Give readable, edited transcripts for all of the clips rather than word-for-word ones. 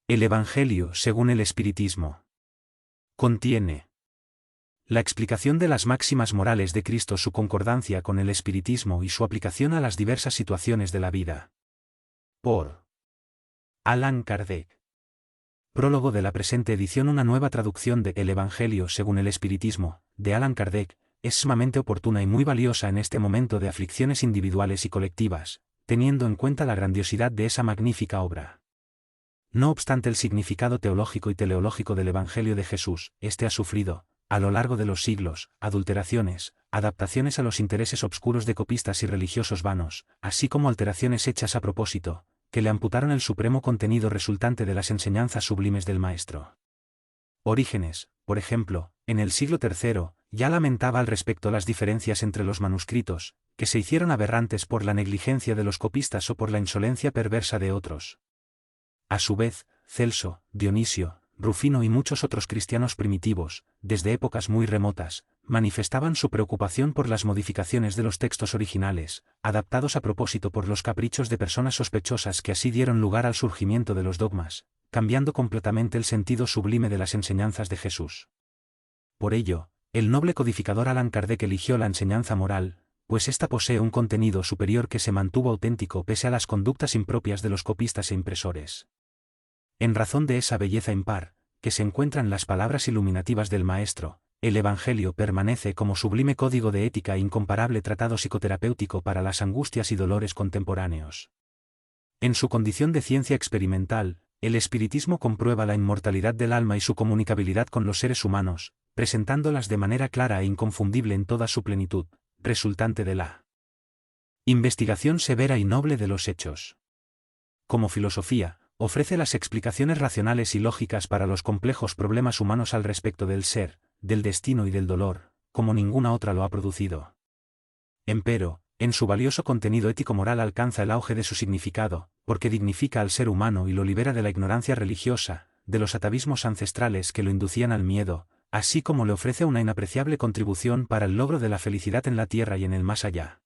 El Evangelio según el Espiritismo. Contiene la explicación de las máximas morales de Cristo, su concordancia con el espiritismo y su aplicación a las diversas situaciones de la vida. Por Allan Kardec. Prólogo de la presente edición. Una nueva traducción de El Evangelio según el Espiritismo, de Allan Kardec, es sumamente oportuna y muy valiosa en este momento de aflicciones individuales y colectivas, teniendo en cuenta la grandiosidad de esa magnífica obra. No obstante el significado teológico y teleológico del Evangelio de Jesús, éste ha sufrido, a lo largo de los siglos, adulteraciones, adaptaciones a los intereses obscuros de copistas y religiosos vanos, así como alteraciones hechas a propósito, que le amputaron el supremo contenido resultante de las enseñanzas sublimes del Maestro. Orígenes, por ejemplo, en el siglo III, ya lamentaba al respecto las diferencias entre los manuscritos, que se hicieron aberrantes por la negligencia de los copistas o por la insolencia perversa de otros. A su vez, Celso, Dionisio, Rufino y muchos otros cristianos primitivos, desde épocas muy remotas, manifestaban su preocupación por las modificaciones de los textos originales, adaptados a propósito por los caprichos de personas sospechosas que así dieron lugar al surgimiento de los dogmas, cambiando completamente el sentido sublime de las enseñanzas de Jesús. Por ello, el noble codificador Allan Kardec eligió la enseñanza moral, pues ésta posee un contenido superior que se mantuvo auténtico pese a las conductas impropias de los copistas e impresores. En razón de esa belleza impar, que se encuentra en las palabras iluminativas del Maestro, el Evangelio permanece como sublime código de ética e incomparable tratado psicoterapéutico para las angustias y dolores contemporáneos. En su condición de ciencia experimental, el espiritismo comprueba la inmortalidad del alma y su comunicabilidad con los seres humanos, presentándolas de manera clara e inconfundible en toda su plenitud, resultante de la investigación severa y noble de los hechos. Como filosofía, ofrece las explicaciones racionales y lógicas para los complejos problemas humanos al respecto del ser, del destino y del dolor, como ninguna otra lo ha producido. Empero, en su valioso contenido ético-moral alcanza el auge de su significado, porque dignifica al ser humano y lo libera de la ignorancia religiosa, de los atavismos ancestrales que lo inducían al miedo, así como le ofrece una inapreciable contribución para el logro de la felicidad en la tierra y en el más allá.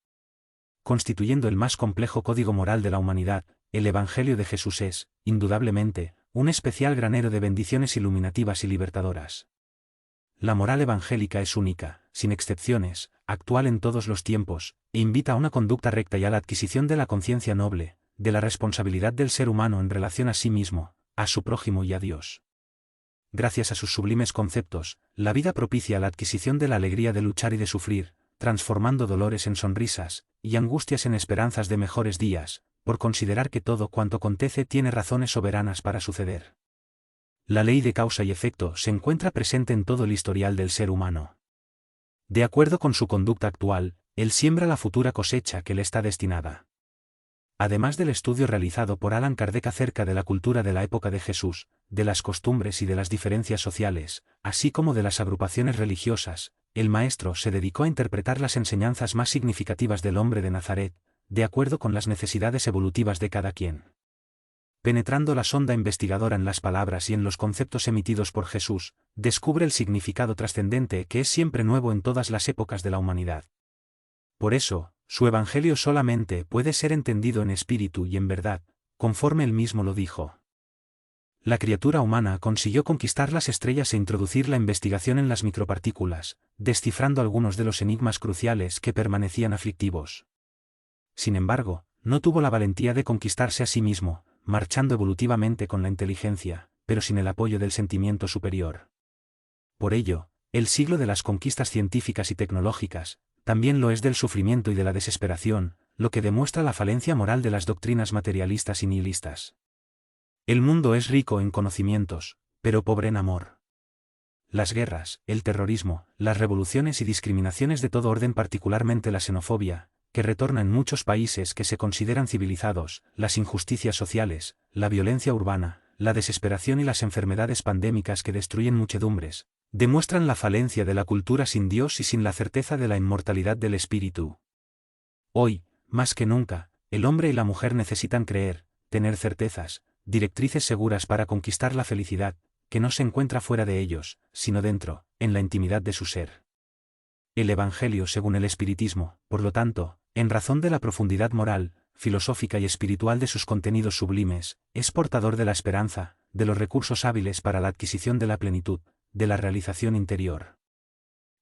Constituyendo el más complejo código moral de la humanidad, el Evangelio de Jesús es, indudablemente, un especial granero de bendiciones iluminativas y libertadoras. La moral evangélica es única, sin excepciones, actual en todos los tiempos, e invita a una conducta recta y a la adquisición de la conciencia noble, de la responsabilidad del ser humano en relación a sí mismo, a su prójimo y a Dios. Gracias a sus sublimes conceptos, la vida propicia la adquisición de la alegría de luchar y de sufrir, transformando dolores en sonrisas, y angustias en esperanzas de mejores días, por considerar que todo cuanto acontece tiene razones soberanas para suceder. La ley de causa y efecto se encuentra presente en todo el historial del ser humano. De acuerdo con su conducta actual, él siembra la futura cosecha que le está destinada. Además del estudio realizado por Allan Kardec acerca de la cultura de la época de Jesús, de las costumbres y de las diferencias sociales, así como de las agrupaciones religiosas, el Maestro se dedicó a interpretar las enseñanzas más significativas del hombre de Nazaret, de acuerdo con las necesidades evolutivas de cada quien. Penetrando la sonda investigadora en las palabras y en los conceptos emitidos por Jesús, descubre el significado trascendente que es siempre nuevo en todas las épocas de la humanidad. Por eso, su Evangelio solamente puede ser entendido en espíritu y en verdad, conforme él mismo lo dijo. La criatura humana consiguió conquistar las estrellas e introducir la investigación en las micropartículas, descifrando algunos de los enigmas cruciales que permanecían aflictivos. Sin embargo, no tuvo la valentía de conquistarse a sí mismo, marchando evolutivamente con la inteligencia, pero sin el apoyo del sentimiento superior. Por ello, el siglo de las conquistas científicas y tecnológicas, también lo es del sufrimiento y de la desesperación, lo que demuestra la falencia moral de las doctrinas materialistas y nihilistas. El mundo es rico en conocimientos, pero pobre en amor. Las guerras, el terrorismo, las revoluciones y discriminaciones de todo orden, particularmente la xenofobia, que retorna en muchos países que se consideran civilizados, las injusticias sociales, la violencia urbana, la desesperación y las enfermedades pandémicas que destruyen muchedumbres, demuestran la falencia de la cultura sin Dios y sin la certeza de la inmortalidad del espíritu. Hoy, más que nunca, el hombre y la mujer necesitan creer, tener certezas, directrices seguras para conquistar la felicidad, que no se encuentra fuera de ellos, sino dentro, en la intimidad de su ser. El Evangelio según el Espiritismo, por lo tanto, en razón de la profundidad moral, filosófica y espiritual de sus contenidos sublimes, es portador de la esperanza, de los recursos hábiles para la adquisición de la plenitud, de la realización interior.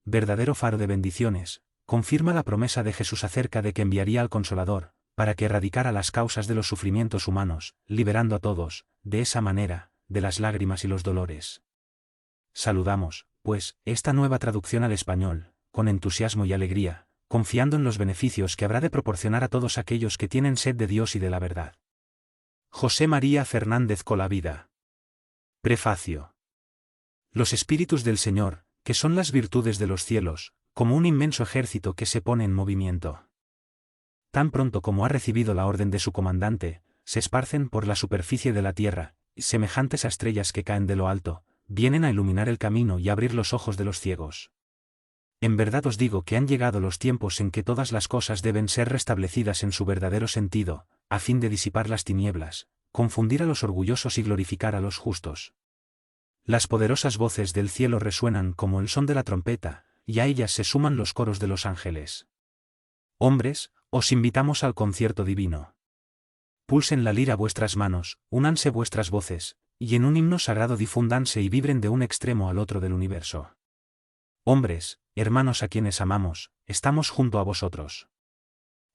Verdadero faro de bendiciones, confirma la promesa de Jesús acerca de que enviaría al Consolador, para que erradicara las causas de los sufrimientos humanos, liberando a todos, de esa manera, de las lágrimas y los dolores. Saludamos, pues, esta nueva traducción al español, con entusiasmo y alegría, confiando en los beneficios que habrá de proporcionar a todos aquellos que tienen sed de Dios y de la verdad. José María Fernández Colavida. Prefacio. Los espíritus del Señor, que son las virtudes de los cielos, como un inmenso ejército que se pone en movimiento. Tan pronto como ha recibido la orden de su comandante, se esparcen por la superficie de la tierra, y semejantes a estrellas que caen de lo alto, vienen a iluminar el camino y abrir los ojos de los ciegos. En verdad os digo que han llegado los tiempos en que todas las cosas deben ser restablecidas en su verdadero sentido, a fin de disipar las tinieblas, confundir a los orgullosos y glorificar a los justos. Las poderosas voces del cielo resuenan como el son de la trompeta, y a ellas se suman los coros de los ángeles. Hombres, os invitamos al concierto divino. Pulsen la lira vuestras manos, únanse vuestras voces, y en un himno sagrado difúndanse y vibren de un extremo al otro del universo. Hombres, hermanos a quienes amamos, estamos junto a vosotros.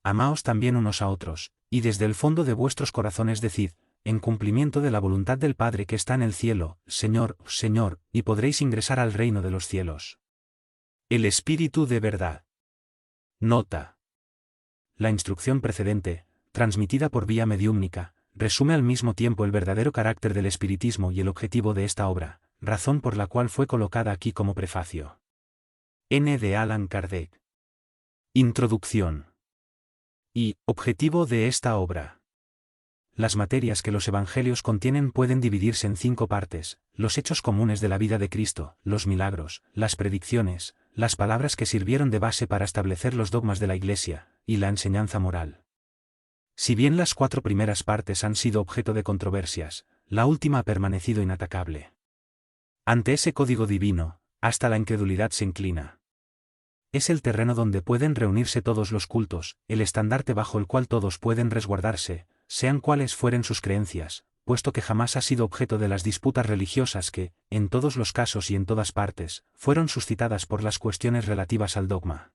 Amaos también unos a otros, y desde el fondo de vuestros corazones decid, en cumplimiento de la voluntad del Padre que está en el cielo, Señor, Señor, y podréis ingresar al reino de los cielos. El Espíritu de verdad. Nota. La instrucción precedente, transmitida por vía mediúmnica, resume al mismo tiempo el verdadero carácter del espiritismo y el objetivo de esta obra, razón por la cual fue colocada aquí como prefacio. N. de Allan Kardec. Introducción. Y, objetivo de esta obra. Las materias que los evangelios contienen pueden dividirse en 5 partes: los hechos comunes de la vida de Cristo, los milagros, las predicciones, las palabras que sirvieron de base para establecer los dogmas de la Iglesia, y la enseñanza moral. Si bien las 4 primeras partes han sido objeto de controversias, la última ha permanecido inatacable. Ante ese código divino, hasta la incredulidad se inclina. Es el terreno donde pueden reunirse todos los cultos, el estandarte bajo el cual todos pueden resguardarse, sean cuales fueren sus creencias, puesto que jamás ha sido objeto de las disputas religiosas que, en todos los casos y en todas partes, fueron suscitadas por las cuestiones relativas al dogma.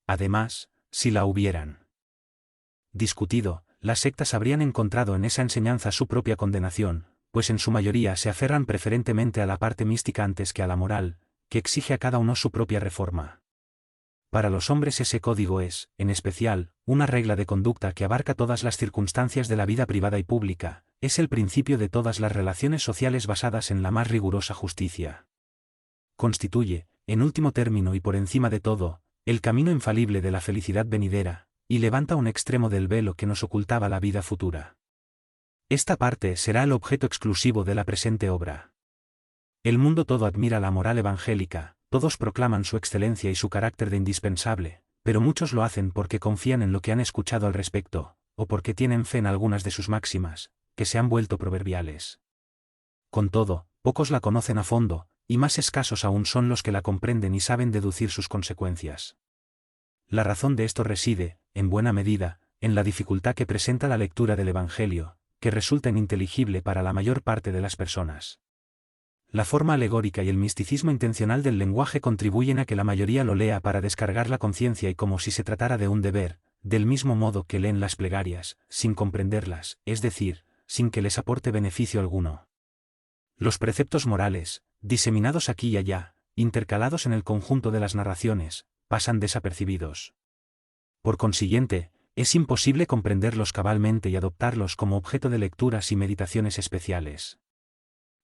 Además, si la hubieran discutido, las sectas habrían encontrado en esa enseñanza su propia condenación, pues en su mayoría se aferran preferentemente a la parte mística antes que a la moral, que exige a cada uno su propia reforma. Para los hombres ese código es, en especial, una regla de conducta que abarca todas las circunstancias de la vida privada y pública, es el principio de todas las relaciones sociales basadas en la más rigurosa justicia. Constituye, en último término y por encima de todo, el camino infalible de la felicidad venidera, y levanta un extremo del velo que nos ocultaba la vida futura. Esta parte será el objeto exclusivo de la presente obra. El mundo todo admira la moral evangélica, todos proclaman su excelencia y su carácter de indispensable, pero muchos lo hacen porque confían en lo que han escuchado al respecto, o porque tienen fe en algunas de sus máximas, que se han vuelto proverbiales. Con todo, pocos la conocen a fondo, y más escasos aún son los que la comprenden y saben deducir sus consecuencias. La razón de esto reside, en buena medida, en la dificultad que presenta la lectura del Evangelio, que resulta ininteligible para la mayor parte de las personas. La forma alegórica y el misticismo intencional del lenguaje contribuyen a que la mayoría lo lea para descargar la conciencia y como si se tratara de un deber, del mismo modo que leen las plegarias, sin comprenderlas, es decir, sin que les aporte beneficio alguno. Los preceptos morales, diseminados aquí y allá, intercalados en el conjunto de las narraciones, pasan desapercibidos. Por consiguiente, es imposible comprenderlos cabalmente y adoptarlos como objeto de lecturas y meditaciones especiales.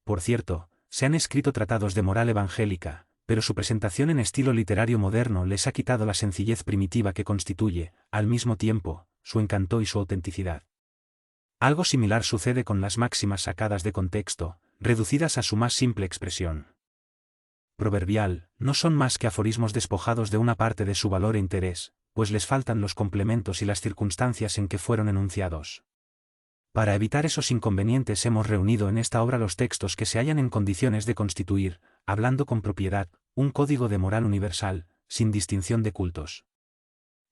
Por cierto, se han escrito tratados de moral evangélica, pero su presentación en estilo literario moderno les ha quitado la sencillez primitiva que constituye, al mismo tiempo, su encanto y su autenticidad. Algo similar sucede con las máximas sacadas de contexto, reducidas a su más simple expresión proverbial, no son más que aforismos despojados de una parte de su valor e interés, pues les faltan los complementos y las circunstancias en que fueron enunciados. Para evitar esos inconvenientes hemos reunido en esta obra los textos que se hallan en condiciones de constituir, hablando con propiedad, un código de moral universal, sin distinción de cultos.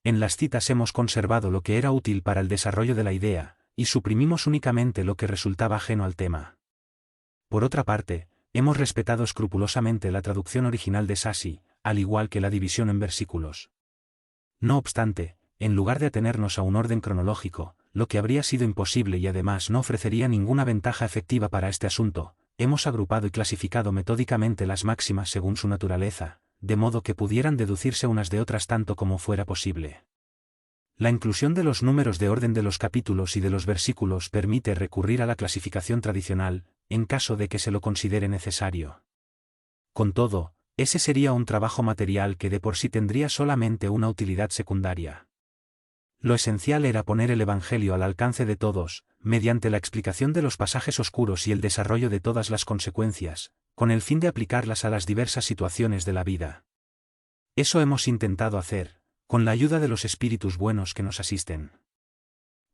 En las citas hemos conservado lo que era útil para el desarrollo de la idea, y suprimimos únicamente lo que resultaba ajeno al tema. Por otra parte, hemos respetado escrupulosamente la traducción original de Sassi, al igual que la división en versículos. No obstante, en lugar de atenernos a un orden cronológico, lo que habría sido imposible y además no ofrecería ninguna ventaja efectiva para este asunto, hemos agrupado y clasificado metódicamente las máximas según su naturaleza, de modo que pudieran deducirse unas de otras tanto como fuera posible. La inclusión de los números de orden de los capítulos y de los versículos permite recurrir a la clasificación tradicional, en caso de que se lo considere necesario. Con todo, ese sería un trabajo material que de por sí tendría solamente una utilidad secundaria. Lo esencial era poner el Evangelio al alcance de todos, mediante la explicación de los pasajes oscuros y el desarrollo de todas las consecuencias, con el fin de aplicarlas a las diversas situaciones de la vida. Eso hemos intentado hacer, con la ayuda de los espíritus buenos que nos asisten.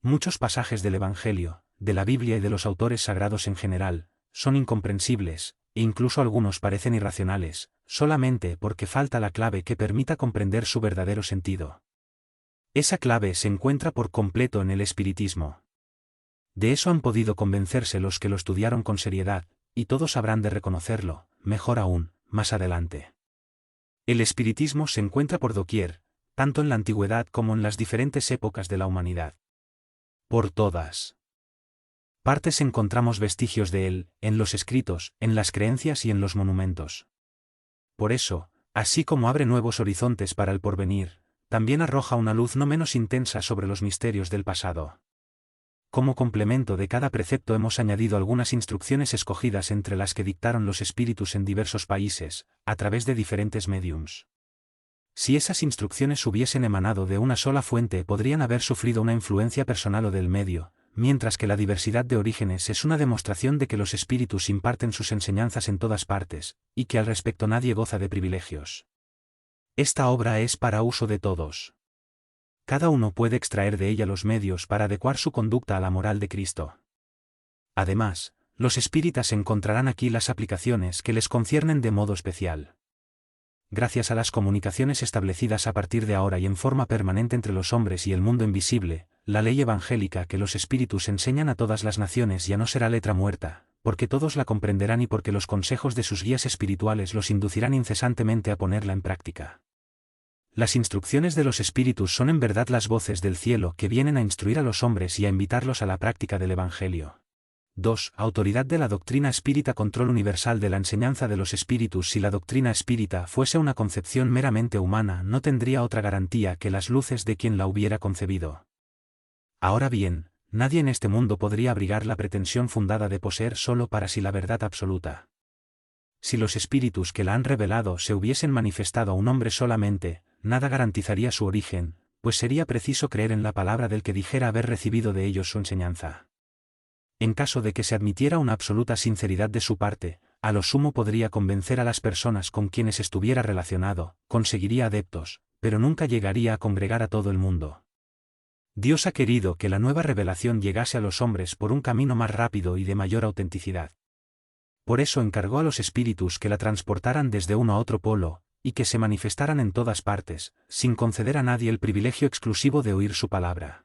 Muchos pasajes del Evangelio, de la Biblia y de los autores sagrados en general, son incomprensibles, e incluso algunos parecen irracionales, solamente porque falta la clave que permita comprender su verdadero sentido. Esa clave se encuentra por completo en el espiritismo. De eso han podido convencerse los que lo estudiaron con seriedad, y todos habrán de reconocerlo, mejor aún, más adelante. El espiritismo se encuentra por doquier, tanto en la antigüedad como en las diferentes épocas de la humanidad. Por todas partes encontramos vestigios de él, en los escritos, en las creencias y en los monumentos. Por eso, así como abre nuevos horizontes para el porvenir, también arroja una luz no menos intensa sobre los misterios del pasado. Como complemento de cada precepto hemos añadido algunas instrucciones escogidas entre las que dictaron los espíritus en diversos países, a través de diferentes médiums. Si esas instrucciones hubiesen emanado de una sola fuente podrían haber sufrido una influencia personal o del medio, mientras que la diversidad de orígenes es una demostración de que los espíritus imparten sus enseñanzas en todas partes, y que al respecto nadie goza de privilegios. Esta obra es para uso de todos. Cada uno puede extraer de ella los medios para adecuar su conducta a la moral de Cristo. Además, los espíritas encontrarán aquí las aplicaciones que les conciernen de modo especial. Gracias a las comunicaciones establecidas a partir de ahora y en forma permanente entre los hombres y el mundo invisible, la ley evangélica que los espíritus enseñan a todas las naciones ya no será letra muerta, porque todos la comprenderán y porque los consejos de sus guías espirituales los inducirán incesantemente a ponerla en práctica. Las instrucciones de los espíritus son en verdad las voces del cielo que vienen a instruir a los hombres y a invitarlos a la práctica del Evangelio. 2. Autoridad de la doctrina espírita. Control universal de la enseñanza de los espíritus. Si la doctrina espírita fuese una concepción meramente humana, no tendría otra garantía que las luces de quien la hubiera concebido. Ahora bien, nadie en este mundo podría abrigar la pretensión fundada de poseer solo para sí la verdad absoluta. Si los espíritus que la han revelado se hubiesen manifestado a un hombre solamente, nada garantizaría su origen, pues sería preciso creer en la palabra del que dijera haber recibido de ellos su enseñanza. En caso de que se admitiera una absoluta sinceridad de su parte, a lo sumo podría convencer a las personas con quienes estuviera relacionado, conseguiría adeptos, pero nunca llegaría a congregar a todo el mundo. Dios ha querido que la nueva revelación llegase a los hombres por un camino más rápido y de mayor autenticidad. Por eso encargó a los espíritus que la transportaran desde uno a otro polo, y que se manifestaran en todas partes, sin conceder a nadie el privilegio exclusivo de oír su palabra.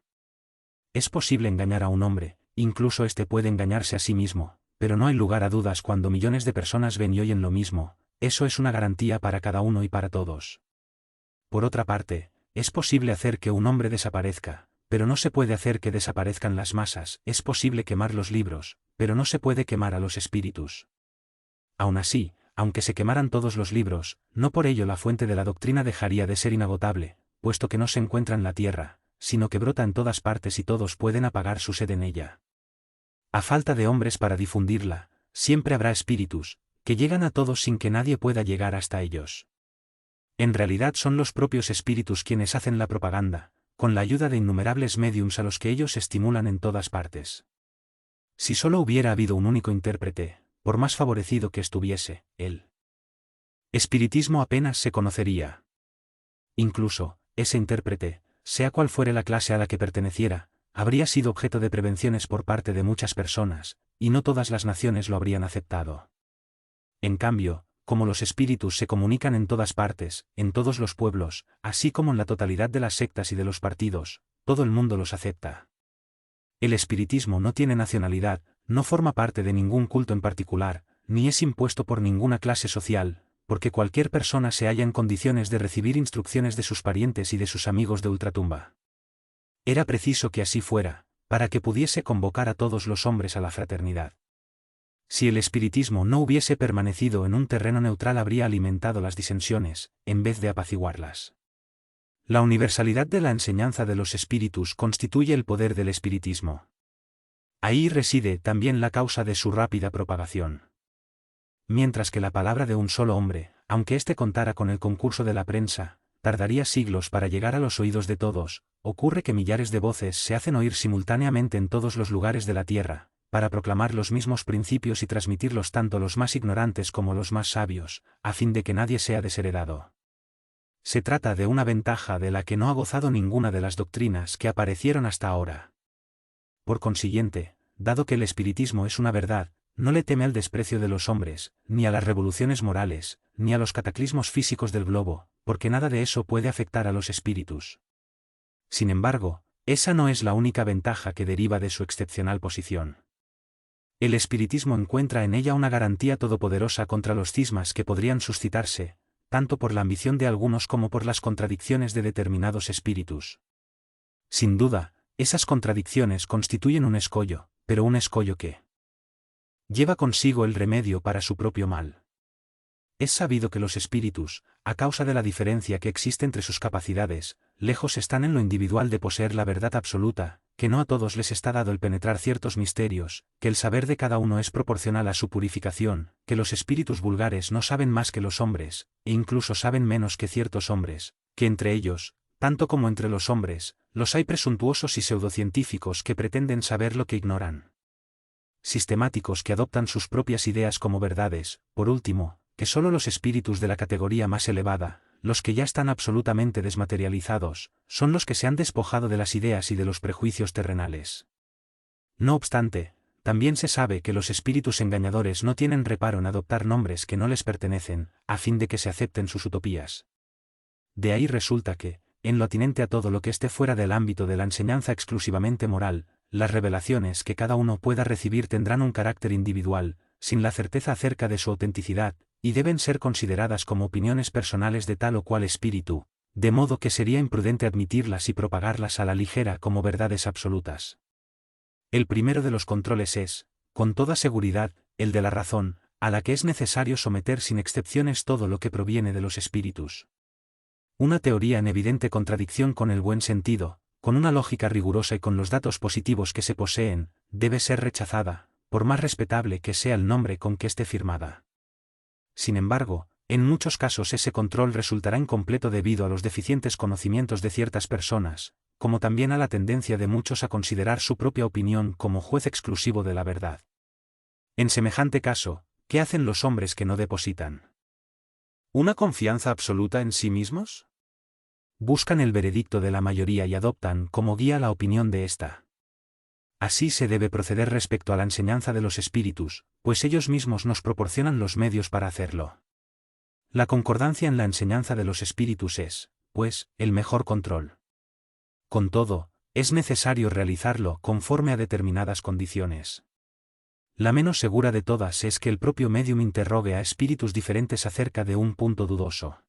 Es posible engañar a un hombre, incluso éste puede engañarse a sí mismo, pero no hay lugar a dudas cuando millones de personas ven y oyen lo mismo, eso es una garantía para cada uno y para todos. Por otra parte, es posible hacer que un hombre desaparezca, pero no se puede hacer que desaparezcan las masas. Es posible quemar los libros, pero no se puede quemar a los espíritus. Aún así, aunque se quemaran todos los libros, no por ello la fuente de la doctrina dejaría de ser inagotable, puesto que no se encuentra en la tierra, sino que brota en todas partes y todos pueden apagar su sed en ella. A falta de hombres para difundirla, siempre habrá espíritus, que llegan a todos sin que nadie pueda llegar hasta ellos. En realidad son los propios espíritus quienes hacen la propaganda, con la ayuda de innumerables médiums a los que ellos estimulan en todas partes. Si solo hubiera habido un único intérprete, por más favorecido que estuviese, el espiritismo apenas se conocería. Incluso, ese intérprete, sea cual fuere la clase a la que perteneciera, habría sido objeto de prevenciones por parte de muchas personas, y no todas las naciones lo habrían aceptado. En cambio, como los espíritus se comunican en todas partes, en todos los pueblos, así como en la totalidad de las sectas y de los partidos, todo el mundo los acepta. El espiritismo no tiene nacionalidad, no forma parte de ningún culto en particular, ni es impuesto por ninguna clase social, porque cualquier persona se halla en condiciones de recibir instrucciones de sus parientes y de sus amigos de ultratumba. Era preciso que así fuera, para que pudiese convocar a todos los hombres a la fraternidad. Si el espiritismo no hubiese permanecido en un terreno neutral, habría alimentado las disensiones, en vez de apaciguarlas. La universalidad de la enseñanza de los espíritus constituye el poder del espiritismo. Ahí reside también la causa de su rápida propagación. Mientras que la palabra de un solo hombre, aunque éste contara con el concurso de la prensa, tardaría siglos para llegar a los oídos de todos, ocurre que millares de voces se hacen oír simultáneamente en todos los lugares de la tierra, para proclamar los mismos principios y transmitirlos tanto los más ignorantes como los más sabios, a fin de que nadie sea desheredado. Se trata de una ventaja de la que no ha gozado ninguna de las doctrinas que aparecieron hasta ahora. Por consiguiente, dado que el espiritismo es una verdad, no le teme al desprecio de los hombres, ni a las revoluciones morales, ni a los cataclismos físicos del globo, porque nada de eso puede afectar a los espíritus. Sin embargo, esa no es la única ventaja que deriva de su excepcional posición. El espiritismo encuentra en ella una garantía todopoderosa contra los cismas que podrían suscitarse, tanto por la ambición de algunos como por las contradicciones de determinados espíritus. Sin duda, esas contradicciones constituyen un escollo, pero un escollo que lleva consigo el remedio para su propio mal. Es sabido que los espíritus, a causa de la diferencia que existe entre sus capacidades, lejos están en lo individual de poseer la verdad absoluta, que no a todos les está dado el penetrar ciertos misterios, que el saber de cada uno es proporcional a su purificación, que los espíritus vulgares no saben más que los hombres, e incluso saben menos que ciertos hombres, que entre ellos, tanto como entre los hombres, los hay presuntuosos y pseudocientíficos que pretenden saber lo que ignoran. Sistemáticos que adoptan sus propias ideas como verdades, por último, que solo los espíritus de la categoría más elevada, los que ya están absolutamente desmaterializados, son los que se han despojado de las ideas y de los prejuicios terrenales. No obstante, también se sabe que los espíritus engañadores no tienen reparo en adoptar nombres que no les pertenecen, a fin de que se acepten sus utopías. De ahí resulta que, en lo atinente a todo lo que esté fuera del ámbito de la enseñanza exclusivamente moral, las revelaciones que cada uno pueda recibir tendrán un carácter individual, sin la certeza acerca de su autenticidad, y deben ser consideradas como opiniones personales de tal o cual espíritu, de modo que sería imprudente admitirlas y propagarlas a la ligera como verdades absolutas. El primero de los controles es, con toda seguridad, el de la razón, a la que es necesario someter sin excepciones todo lo que proviene de los espíritus. Una teoría en evidente contradicción con el buen sentido, con una lógica rigurosa y con los datos positivos que se poseen, debe ser rechazada, por más respetable que sea el nombre con que esté firmada. Sin embargo, en muchos casos ese control resultará incompleto debido a los deficientes conocimientos de ciertas personas, como también a la tendencia de muchos a considerar su propia opinión como juez exclusivo de la verdad. En semejante caso, ¿qué hacen los hombres que no depositan una confianza absoluta en sí mismos? Buscan el veredicto de la mayoría y adoptan como guía la opinión de ésta. Así se debe proceder respecto a la enseñanza de los espíritus, pues ellos mismos nos proporcionan los medios para hacerlo. La concordancia en la enseñanza de los espíritus es, pues, el mejor control. Con todo, es necesario realizarlo conforme a determinadas condiciones. La menos segura de todas es que el propio médium interrogue a espíritus diferentes acerca de un punto dudoso.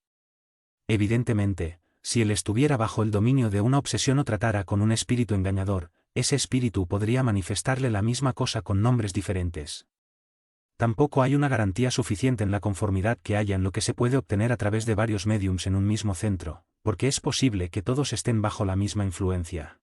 Evidentemente, si él estuviera bajo el dominio de una obsesión o tratara con un espíritu engañador, ese espíritu podría manifestarle la misma cosa con nombres diferentes. Tampoco hay una garantía suficiente en la conformidad que haya en lo que se puede obtener a través de varios médiums en un mismo centro, porque es posible que todos estén bajo la misma influencia.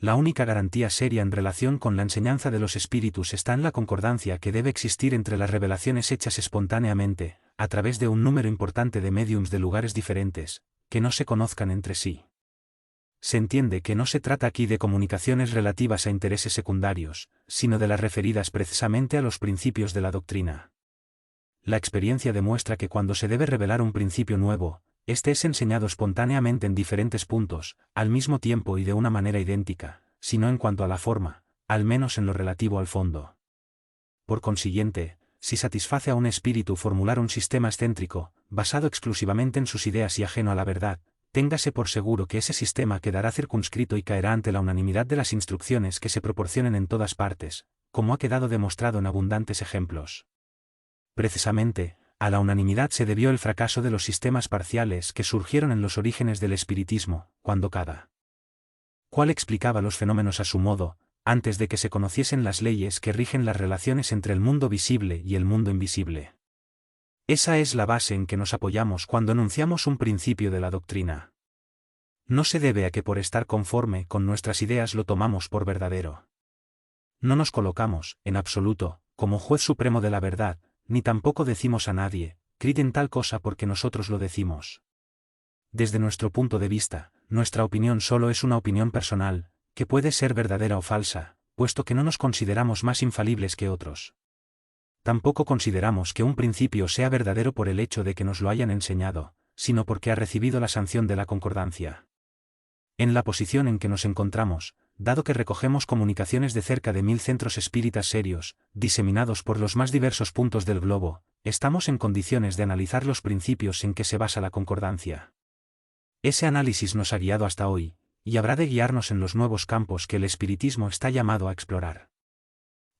La única garantía seria en relación con la enseñanza de los espíritus está en la concordancia que debe existir entre las revelaciones hechas espontáneamente, a través de un número importante de médiums de lugares diferentes, que no se conozcan entre sí. Se entiende que no se trata aquí de comunicaciones relativas a intereses secundarios, sino de las referidas precisamente a los principios de la doctrina. La experiencia demuestra que cuando se debe revelar un principio nuevo, este es enseñado espontáneamente en diferentes puntos, al mismo tiempo y de una manera idéntica, sino en cuanto a la forma, al menos en lo relativo al fondo. Por consiguiente, si satisface a un espíritu formular un sistema excéntrico, basado exclusivamente en sus ideas y ajeno a la verdad, téngase por seguro que ese sistema quedará circunscrito y caerá ante la unanimidad de las instrucciones que se proporcionen en todas partes, como ha quedado demostrado en abundantes ejemplos. Precisamente, a la unanimidad se debió el fracaso de los sistemas parciales que surgieron en los orígenes del espiritismo, cuando cada cual explicaba los fenómenos a su modo, antes de que se conociesen las leyes que rigen las relaciones entre el mundo visible y el mundo invisible. Esa es la base en que nos apoyamos cuando enunciamos un principio de la doctrina. No se debe a que por estar conforme con nuestras ideas lo tomamos por verdadero. No nos colocamos, en absoluto, como juez supremo de la verdad, ni tampoco decimos a nadie, creed en tal cosa porque nosotros lo decimos. Desde nuestro punto de vista, nuestra opinión solo es una opinión personal, que puede ser verdadera o falsa, puesto que no nos consideramos más infalibles que otros. Tampoco consideramos que un principio sea verdadero por el hecho de que nos lo hayan enseñado, sino porque ha recibido la sanción de la concordancia. En la posición en que nos encontramos, dado que recogemos comunicaciones de cerca de 1000 centros espíritas serios, diseminados por los más diversos puntos del globo, estamos en condiciones de analizar los principios en que se basa la concordancia. Ese análisis nos ha guiado hasta hoy, y habrá de guiarnos en los nuevos campos que el espiritismo está llamado a explorar.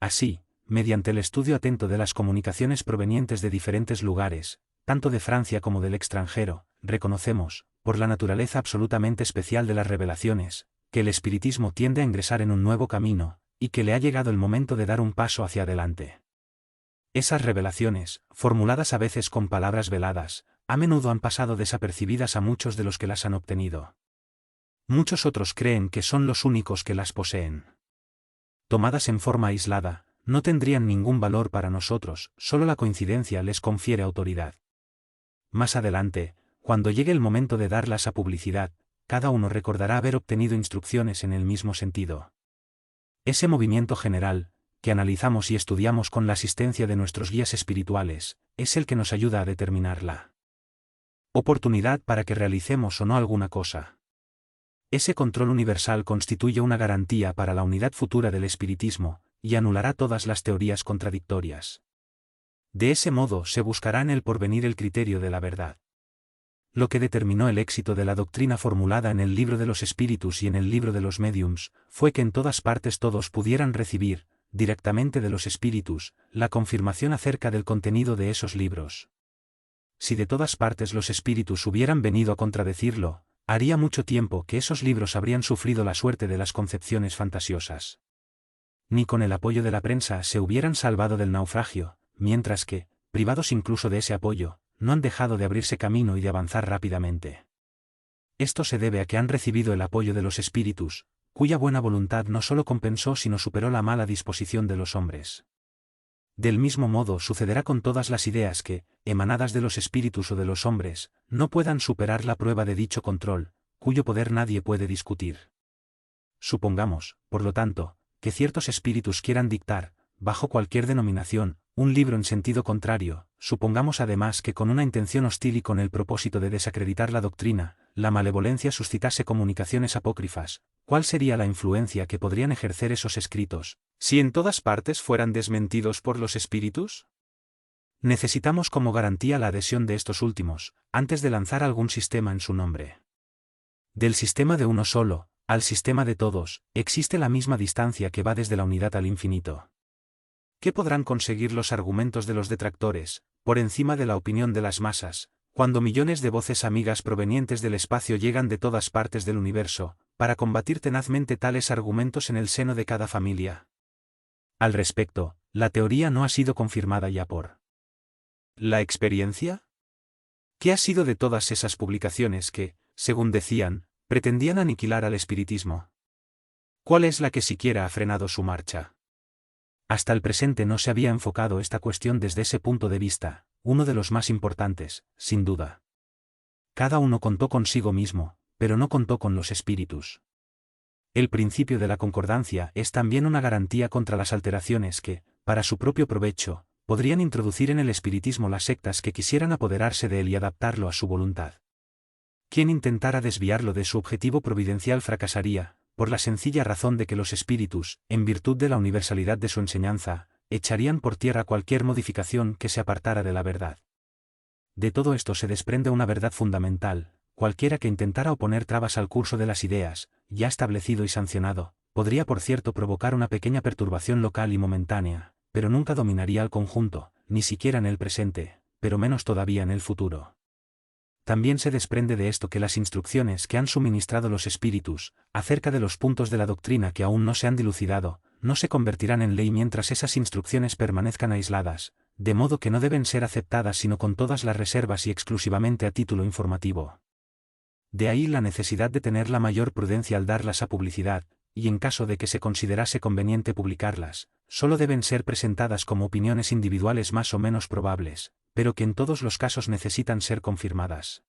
Así, mediante el estudio atento de las comunicaciones provenientes de diferentes lugares, tanto de Francia como del extranjero, reconocemos, por la naturaleza absolutamente especial de las revelaciones, que el espiritismo tiende a ingresar en un nuevo camino, y que le ha llegado el momento de dar un paso hacia adelante. Esas revelaciones, formuladas a veces con palabras veladas, a menudo han pasado desapercibidas a muchos de los que las han obtenido. Muchos otros creen que son los únicos que las poseen. Tomadas en forma aislada, no tendrían ningún valor para nosotros, solo la coincidencia les confiere autoridad. Más adelante, cuando llegue el momento de darlas a publicidad, cada uno recordará haber obtenido instrucciones en el mismo sentido. Ese movimiento general, que analizamos y estudiamos con la asistencia de nuestros guías espirituales, es el que nos ayuda a determinar la oportunidad para que realicemos o no alguna cosa. Ese control universal constituye una garantía para la unidad futura del espiritismo, y anulará todas las teorías contradictorias. De ese modo se buscará en el porvenir el criterio de la verdad. Lo que determinó el éxito de la doctrina formulada en el libro de los espíritus y en el libro de los médiums, fue que en todas partes todos pudieran recibir, directamente de los espíritus, la confirmación acerca del contenido de esos libros. Si de todas partes los espíritus hubieran venido a contradecirlo, haría mucho tiempo que esos libros habrían sufrido la suerte de las concepciones fantasiosas. Ni con el apoyo de la prensa se hubieran salvado del naufragio, mientras que, privados incluso de ese apoyo, no han dejado de abrirse camino y de avanzar rápidamente. Esto se debe a que han recibido el apoyo de los espíritus, cuya buena voluntad no solo compensó sino superó la mala disposición de los hombres. Del mismo modo sucederá con todas las ideas que, emanadas de los espíritus o de los hombres, no puedan superar la prueba de dicho control, cuyo poder nadie puede discutir. Supongamos, por lo tanto, que ciertos espíritus quieran dictar, bajo cualquier denominación, un libro en sentido contrario, supongamos además que con una intención hostil y con el propósito de desacreditar la doctrina, la malevolencia suscitase comunicaciones apócrifas, ¿cuál sería la influencia que podrían ejercer esos escritos, si en todas partes fueran desmentidos por los espíritus? Necesitamos como garantía la adhesión de estos últimos, antes de lanzar algún sistema en su nombre. Del sistema de uno solo, al sistema de todos, existe la misma distancia que va desde la unidad al infinito. ¿Qué podrán conseguir los argumentos de los detractores, por encima de la opinión de las masas, cuando millones de voces amigas provenientes del espacio llegan de todas partes del universo, para combatir tenazmente tales argumentos en el seno de cada familia? Al respecto, la teoría no ha sido confirmada ya por la experiencia. ¿Qué ha sido de todas esas publicaciones que, según decían, pretendían aniquilar al espiritismo? ¿Cuál es la que siquiera ha frenado su marcha? Hasta el presente no se había enfocado esta cuestión desde ese punto de vista, uno de los más importantes, sin duda. Cada uno contó consigo mismo, pero no contó con los espíritus. El principio de la concordancia es también una garantía contra las alteraciones que, para su propio provecho, podrían introducir en el espiritismo las sectas que quisieran apoderarse de él y adaptarlo a su voluntad. Quien intentara desviarlo de su objetivo providencial fracasaría, por la sencilla razón de que los espíritus, en virtud de la universalidad de su enseñanza, echarían por tierra cualquier modificación que se apartara de la verdad. De todo esto se desprende una verdad fundamental: cualquiera que intentara oponer trabas al curso de las ideas, ya establecido y sancionado, podría por cierto provocar una pequeña perturbación local y momentánea, pero nunca dominaría al conjunto, ni siquiera en el presente, pero menos todavía en el futuro. También se desprende de esto que las instrucciones que han suministrado los espíritus, acerca de los puntos de la doctrina que aún no se han dilucidado, no se convertirán en ley mientras esas instrucciones permanezcan aisladas, de modo que no deben ser aceptadas sino con todas las reservas y exclusivamente a título informativo. De ahí la necesidad de tener la mayor prudencia al darlas a publicidad, y en caso de que se considerase conveniente publicarlas, solo deben ser presentadas como opiniones individuales más o menos probables, pero que en todos los casos necesitan ser confirmadas.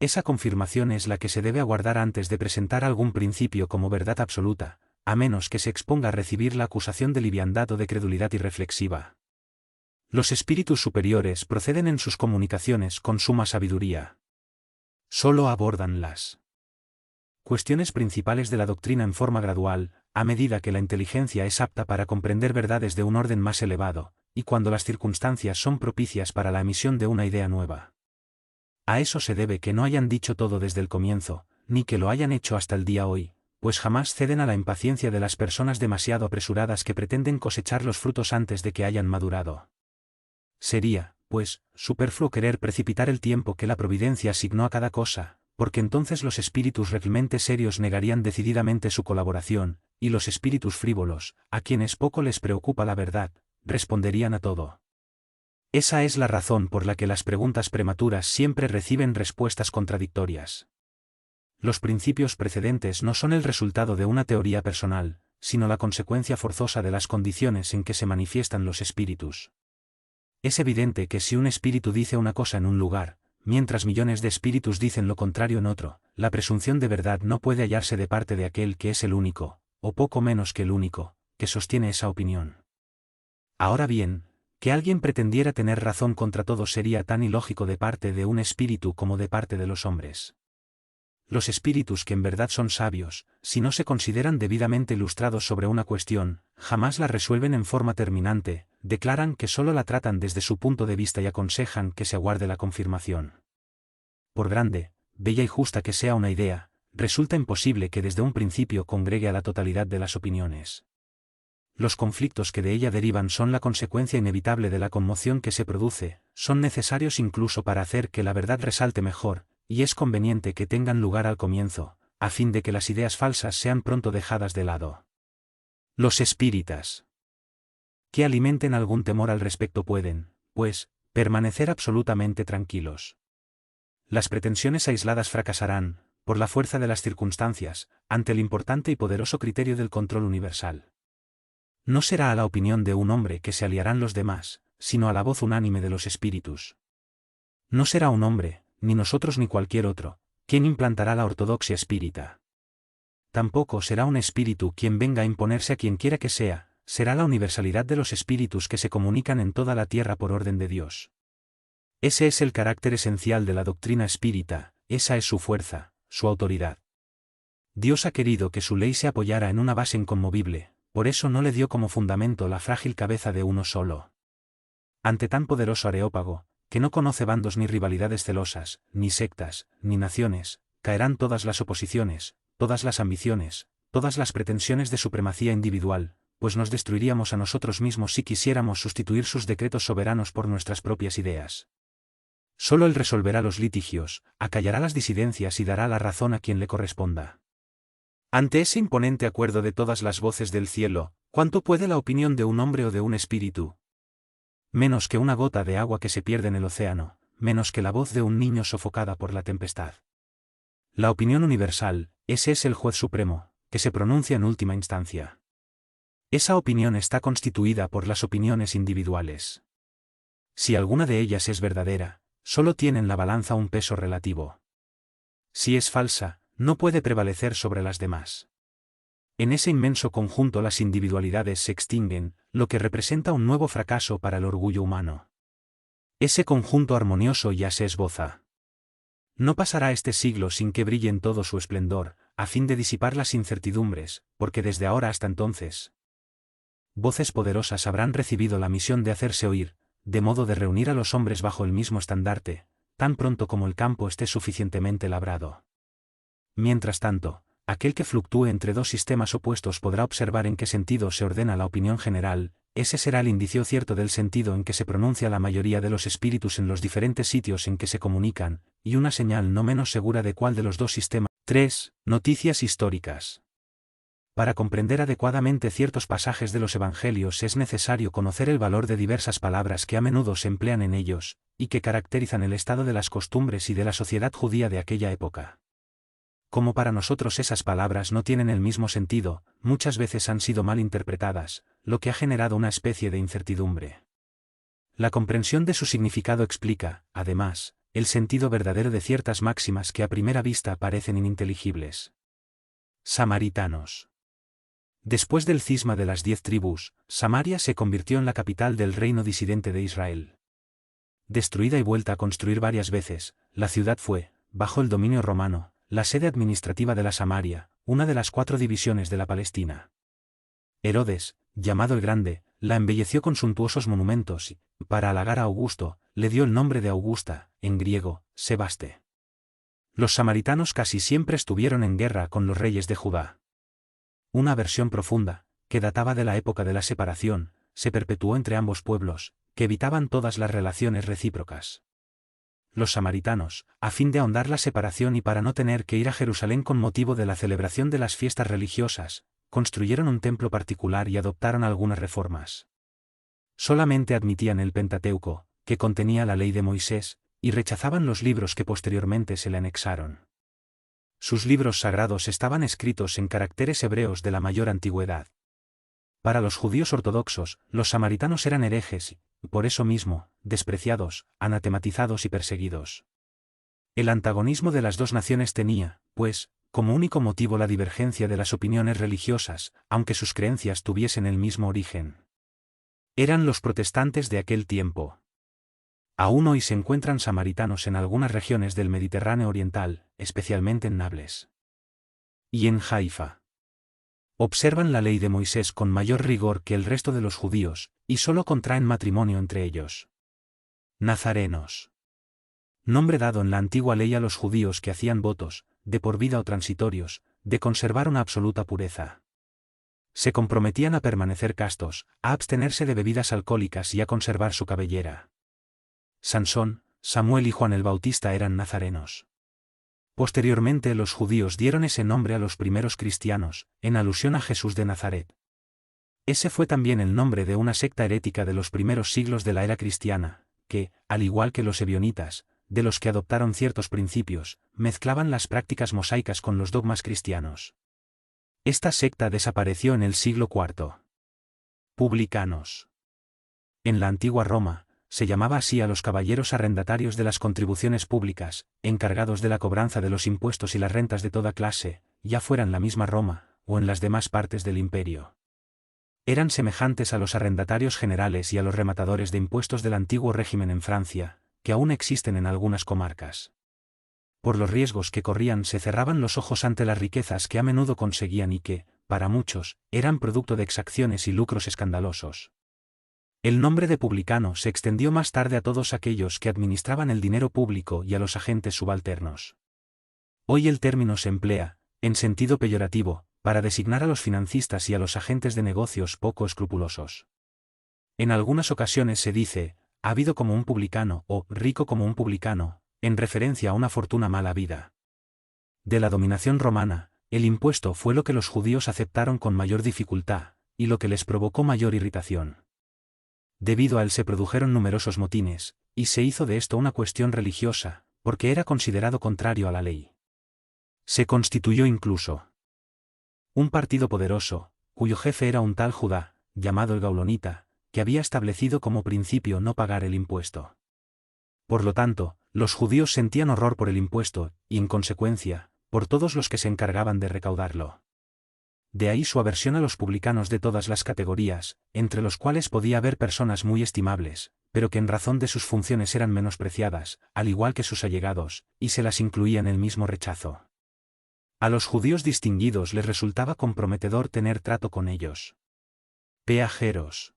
Esa confirmación es la que se debe aguardar antes de presentar algún principio como verdad absoluta, a menos que se exponga a recibir la acusación de liviandad o de credulidad irreflexiva. Los espíritus superiores proceden en sus comunicaciones con suma sabiduría. Solo abordan las cuestiones principales de la doctrina en forma gradual, a medida que la inteligencia es apta para comprender verdades de un orden más elevado, y cuando las circunstancias son propicias para la emisión de una idea nueva. A eso se debe que no hayan dicho todo desde el comienzo, ni que lo hayan hecho hasta el día hoy, pues jamás ceden a la impaciencia de las personas demasiado apresuradas que pretenden cosechar los frutos antes de que hayan madurado. Sería, pues, superfluo querer precipitar el tiempo que la providencia asignó a cada cosa, porque entonces los espíritus realmente serios negarían decididamente su colaboración, y los espíritus frívolos, a quienes poco les preocupa la verdad, responderían a todo. Esa es la razón por la que las preguntas prematuras siempre reciben respuestas contradictorias. Los principios precedentes no son el resultado de una teoría personal, sino la consecuencia forzosa de las condiciones en que se manifiestan los espíritus. Es evidente que si un espíritu dice una cosa en un lugar, mientras millones de espíritus dicen lo contrario en otro, la presunción de verdad no puede hallarse de parte de aquel que es el único, o poco menos que el único, que sostiene esa opinión. Ahora bien, que alguien pretendiera tener razón contra todos sería tan ilógico de parte de un espíritu como de parte de los hombres. Los espíritus que en verdad son sabios, si no se consideran debidamente ilustrados sobre una cuestión, jamás la resuelven en forma terminante, declaran que solo la tratan desde su punto de vista y aconsejan que se aguarde la confirmación. Por grande, bella y justa que sea una idea, resulta imposible que desde un principio congregue a la totalidad de las opiniones. Los conflictos que de ella derivan son la consecuencia inevitable de la conmoción que se produce, son necesarios incluso para hacer que la verdad resalte mejor, y es conveniente que tengan lugar al comienzo, a fin de que las ideas falsas sean pronto dejadas de lado. Los espíritas que alimenten algún temor al respecto pueden, pues, permanecer absolutamente tranquilos. Las pretensiones aisladas fracasarán, por la fuerza de las circunstancias, ante el importante y poderoso criterio del control universal. No será a la opinión de un hombre que se aliarán los demás, sino a la voz unánime de los espíritus. No será un hombre, ni nosotros ni cualquier otro, quien implantará la ortodoxia espírita. Tampoco será un espíritu quien venga a imponerse a quien quiera que sea, será la universalidad de los espíritus que se comunican en toda la tierra por orden de Dios. Ese es el carácter esencial de la doctrina espírita, esa es su fuerza, su autoridad. Dios ha querido que su ley se apoyara en una base inconmovible, por eso no le dio como fundamento la frágil cabeza de uno solo. Ante tan poderoso areópago, que no conoce bandos ni rivalidades celosas, ni sectas, ni naciones, caerán todas las oposiciones, todas las ambiciones, todas las pretensiones de supremacía individual, pues nos destruiríamos a nosotros mismos si quisiéramos sustituir sus decretos soberanos por nuestras propias ideas. Solo Él resolverá los litigios, acallará las disidencias y dará la razón a quien le corresponda. Ante ese imponente acuerdo de todas las voces del cielo, ¿cuánto puede la opinión de un hombre o de un espíritu? Menos que una gota de agua que se pierde en el océano, menos que la voz de un niño sofocada por la tempestad. La opinión universal, ese es el juez supremo, que se pronuncia en última instancia. Esa opinión está constituida por las opiniones individuales. Si alguna de ellas es verdadera, solo tiene en la balanza un peso relativo. Si es falsa, no puede prevalecer sobre las demás. En ese inmenso conjunto las individualidades se extinguen, lo que representa un nuevo fracaso para el orgullo humano. Ese conjunto armonioso ya se esboza. No pasará este siglo sin que brille en todo su esplendor, a fin de disipar las incertidumbres, porque desde ahora hasta entonces, voces poderosas habrán recibido la misión de hacerse oír, de modo de reunir a los hombres bajo el mismo estandarte, tan pronto como el campo esté suficientemente labrado. Mientras tanto, aquel que fluctúe entre dos sistemas opuestos podrá observar en qué sentido se ordena la opinión general, ese será el indicio cierto del sentido en que se pronuncia la mayoría de los espíritus en los diferentes sitios en que se comunican, y una señal no menos segura de cuál de los dos sistemas. 3. Noticias históricas. Para comprender adecuadamente ciertos pasajes de los Evangelios es necesario conocer el valor de diversas palabras que a menudo se emplean en ellos, y que caracterizan el estado de las costumbres y de la sociedad judía de aquella época. Como para nosotros esas palabras no tienen el mismo sentido, muchas veces han sido mal interpretadas, lo que ha generado una especie de incertidumbre. La comprensión de su significado explica, además, el sentido verdadero de ciertas máximas que a primera vista parecen ininteligibles. Samaritanos. Después del cisma de las 10 tribus, Samaria se convirtió en la capital del reino disidente de Israel. Destruida y vuelta a construir varias veces, la ciudad fue, bajo el dominio romano, la sede administrativa de la Samaria, una de las 4 divisiones de la Palestina. Herodes, llamado el Grande, la embelleció con suntuosos monumentos y, para halagar a Augusto, le dio el nombre de Augusta, en griego, Sebaste. Los samaritanos casi siempre estuvieron en guerra con los reyes de Judá. Una aversión profunda, que databa de la época de la separación, se perpetuó entre ambos pueblos, que evitaban todas las relaciones recíprocas. Los samaritanos, a fin de ahondar la separación y para no tener que ir a Jerusalén con motivo de la celebración de las fiestas religiosas, construyeron un templo particular y adoptaron algunas reformas. Solamente admitían el Pentateuco, que contenía la ley de Moisés, y rechazaban los libros que posteriormente se le anexaron. Sus libros sagrados estaban escritos en caracteres hebreos de la mayor antigüedad. Para los judíos ortodoxos, los samaritanos eran herejes y, por eso mismo, despreciados, anatematizados y perseguidos. El antagonismo de las dos naciones tenía, pues, como único motivo la divergencia de las opiniones religiosas, aunque sus creencias tuviesen el mismo origen. Eran los protestantes de aquel tiempo. Aún hoy se encuentran samaritanos en algunas regiones del Mediterráneo oriental, especialmente en Nablus y en Haifa. Observan la ley de Moisés con mayor rigor que el resto de los judíos, y solo contraen matrimonio entre ellos. Nazarenos. Nombre dado en la antigua ley a los judíos que hacían votos, de por vida o transitorios, de conservar una absoluta pureza. Se comprometían a permanecer castos, a abstenerse de bebidas alcohólicas y a conservar su cabellera. Sansón, Samuel y Juan el Bautista eran nazarenos. Posteriormente los judíos dieron ese nombre a los primeros cristianos, en alusión a Jesús de Nazaret. Ese fue también el nombre de una secta herética de los primeros siglos de la era cristiana, que, al igual que los ebionitas, de los que adoptaron ciertos principios, mezclaban las prácticas mosaicas con los dogmas cristianos. Esta secta desapareció en el siglo IV. Publicanos. En la antigua Roma, se llamaba así a los caballeros arrendatarios de las contribuciones públicas, encargados de la cobranza de los impuestos y las rentas de toda clase, ya fuera en la misma Roma, o en las demás partes del imperio. Eran semejantes a los arrendatarios generales y a los rematadores de impuestos del antiguo régimen en Francia, que aún existen en algunas comarcas. Por los riesgos que corrían se cerraban los ojos ante las riquezas que a menudo conseguían y que, para muchos, eran producto de exacciones y lucros escandalosos. El nombre de publicano se extendió más tarde a todos aquellos que administraban el dinero público y a los agentes subalternos. Hoy el término se emplea, en sentido peyorativo, para designar a los financistas y a los agentes de negocios poco escrupulosos. En algunas ocasiones se dice, ávido como un publicano o rico como un publicano, en referencia a una fortuna mal habida. De la dominación romana, el impuesto fue lo que los judíos aceptaron con mayor dificultad, y lo que les provocó mayor irritación. Debido a él se produjeron numerosos motines, y se hizo de esto una cuestión religiosa, porque era considerado contrario a la ley. Se constituyó incluso un partido poderoso, cuyo jefe era un tal Judá, llamado el Gaulonita, que había establecido como principio no pagar el impuesto. Por lo tanto, los judíos sentían horror por el impuesto, y en consecuencia, por todos los que se encargaban de recaudarlo. De ahí su aversión a los publicanos de todas las categorías, entre los cuales podía haber personas muy estimables, pero que en razón de sus funciones eran menospreciadas, al igual que sus allegados, y se las incluía en el mismo rechazo. A los judíos distinguidos les resultaba comprometedor tener trato con ellos. Peajeros.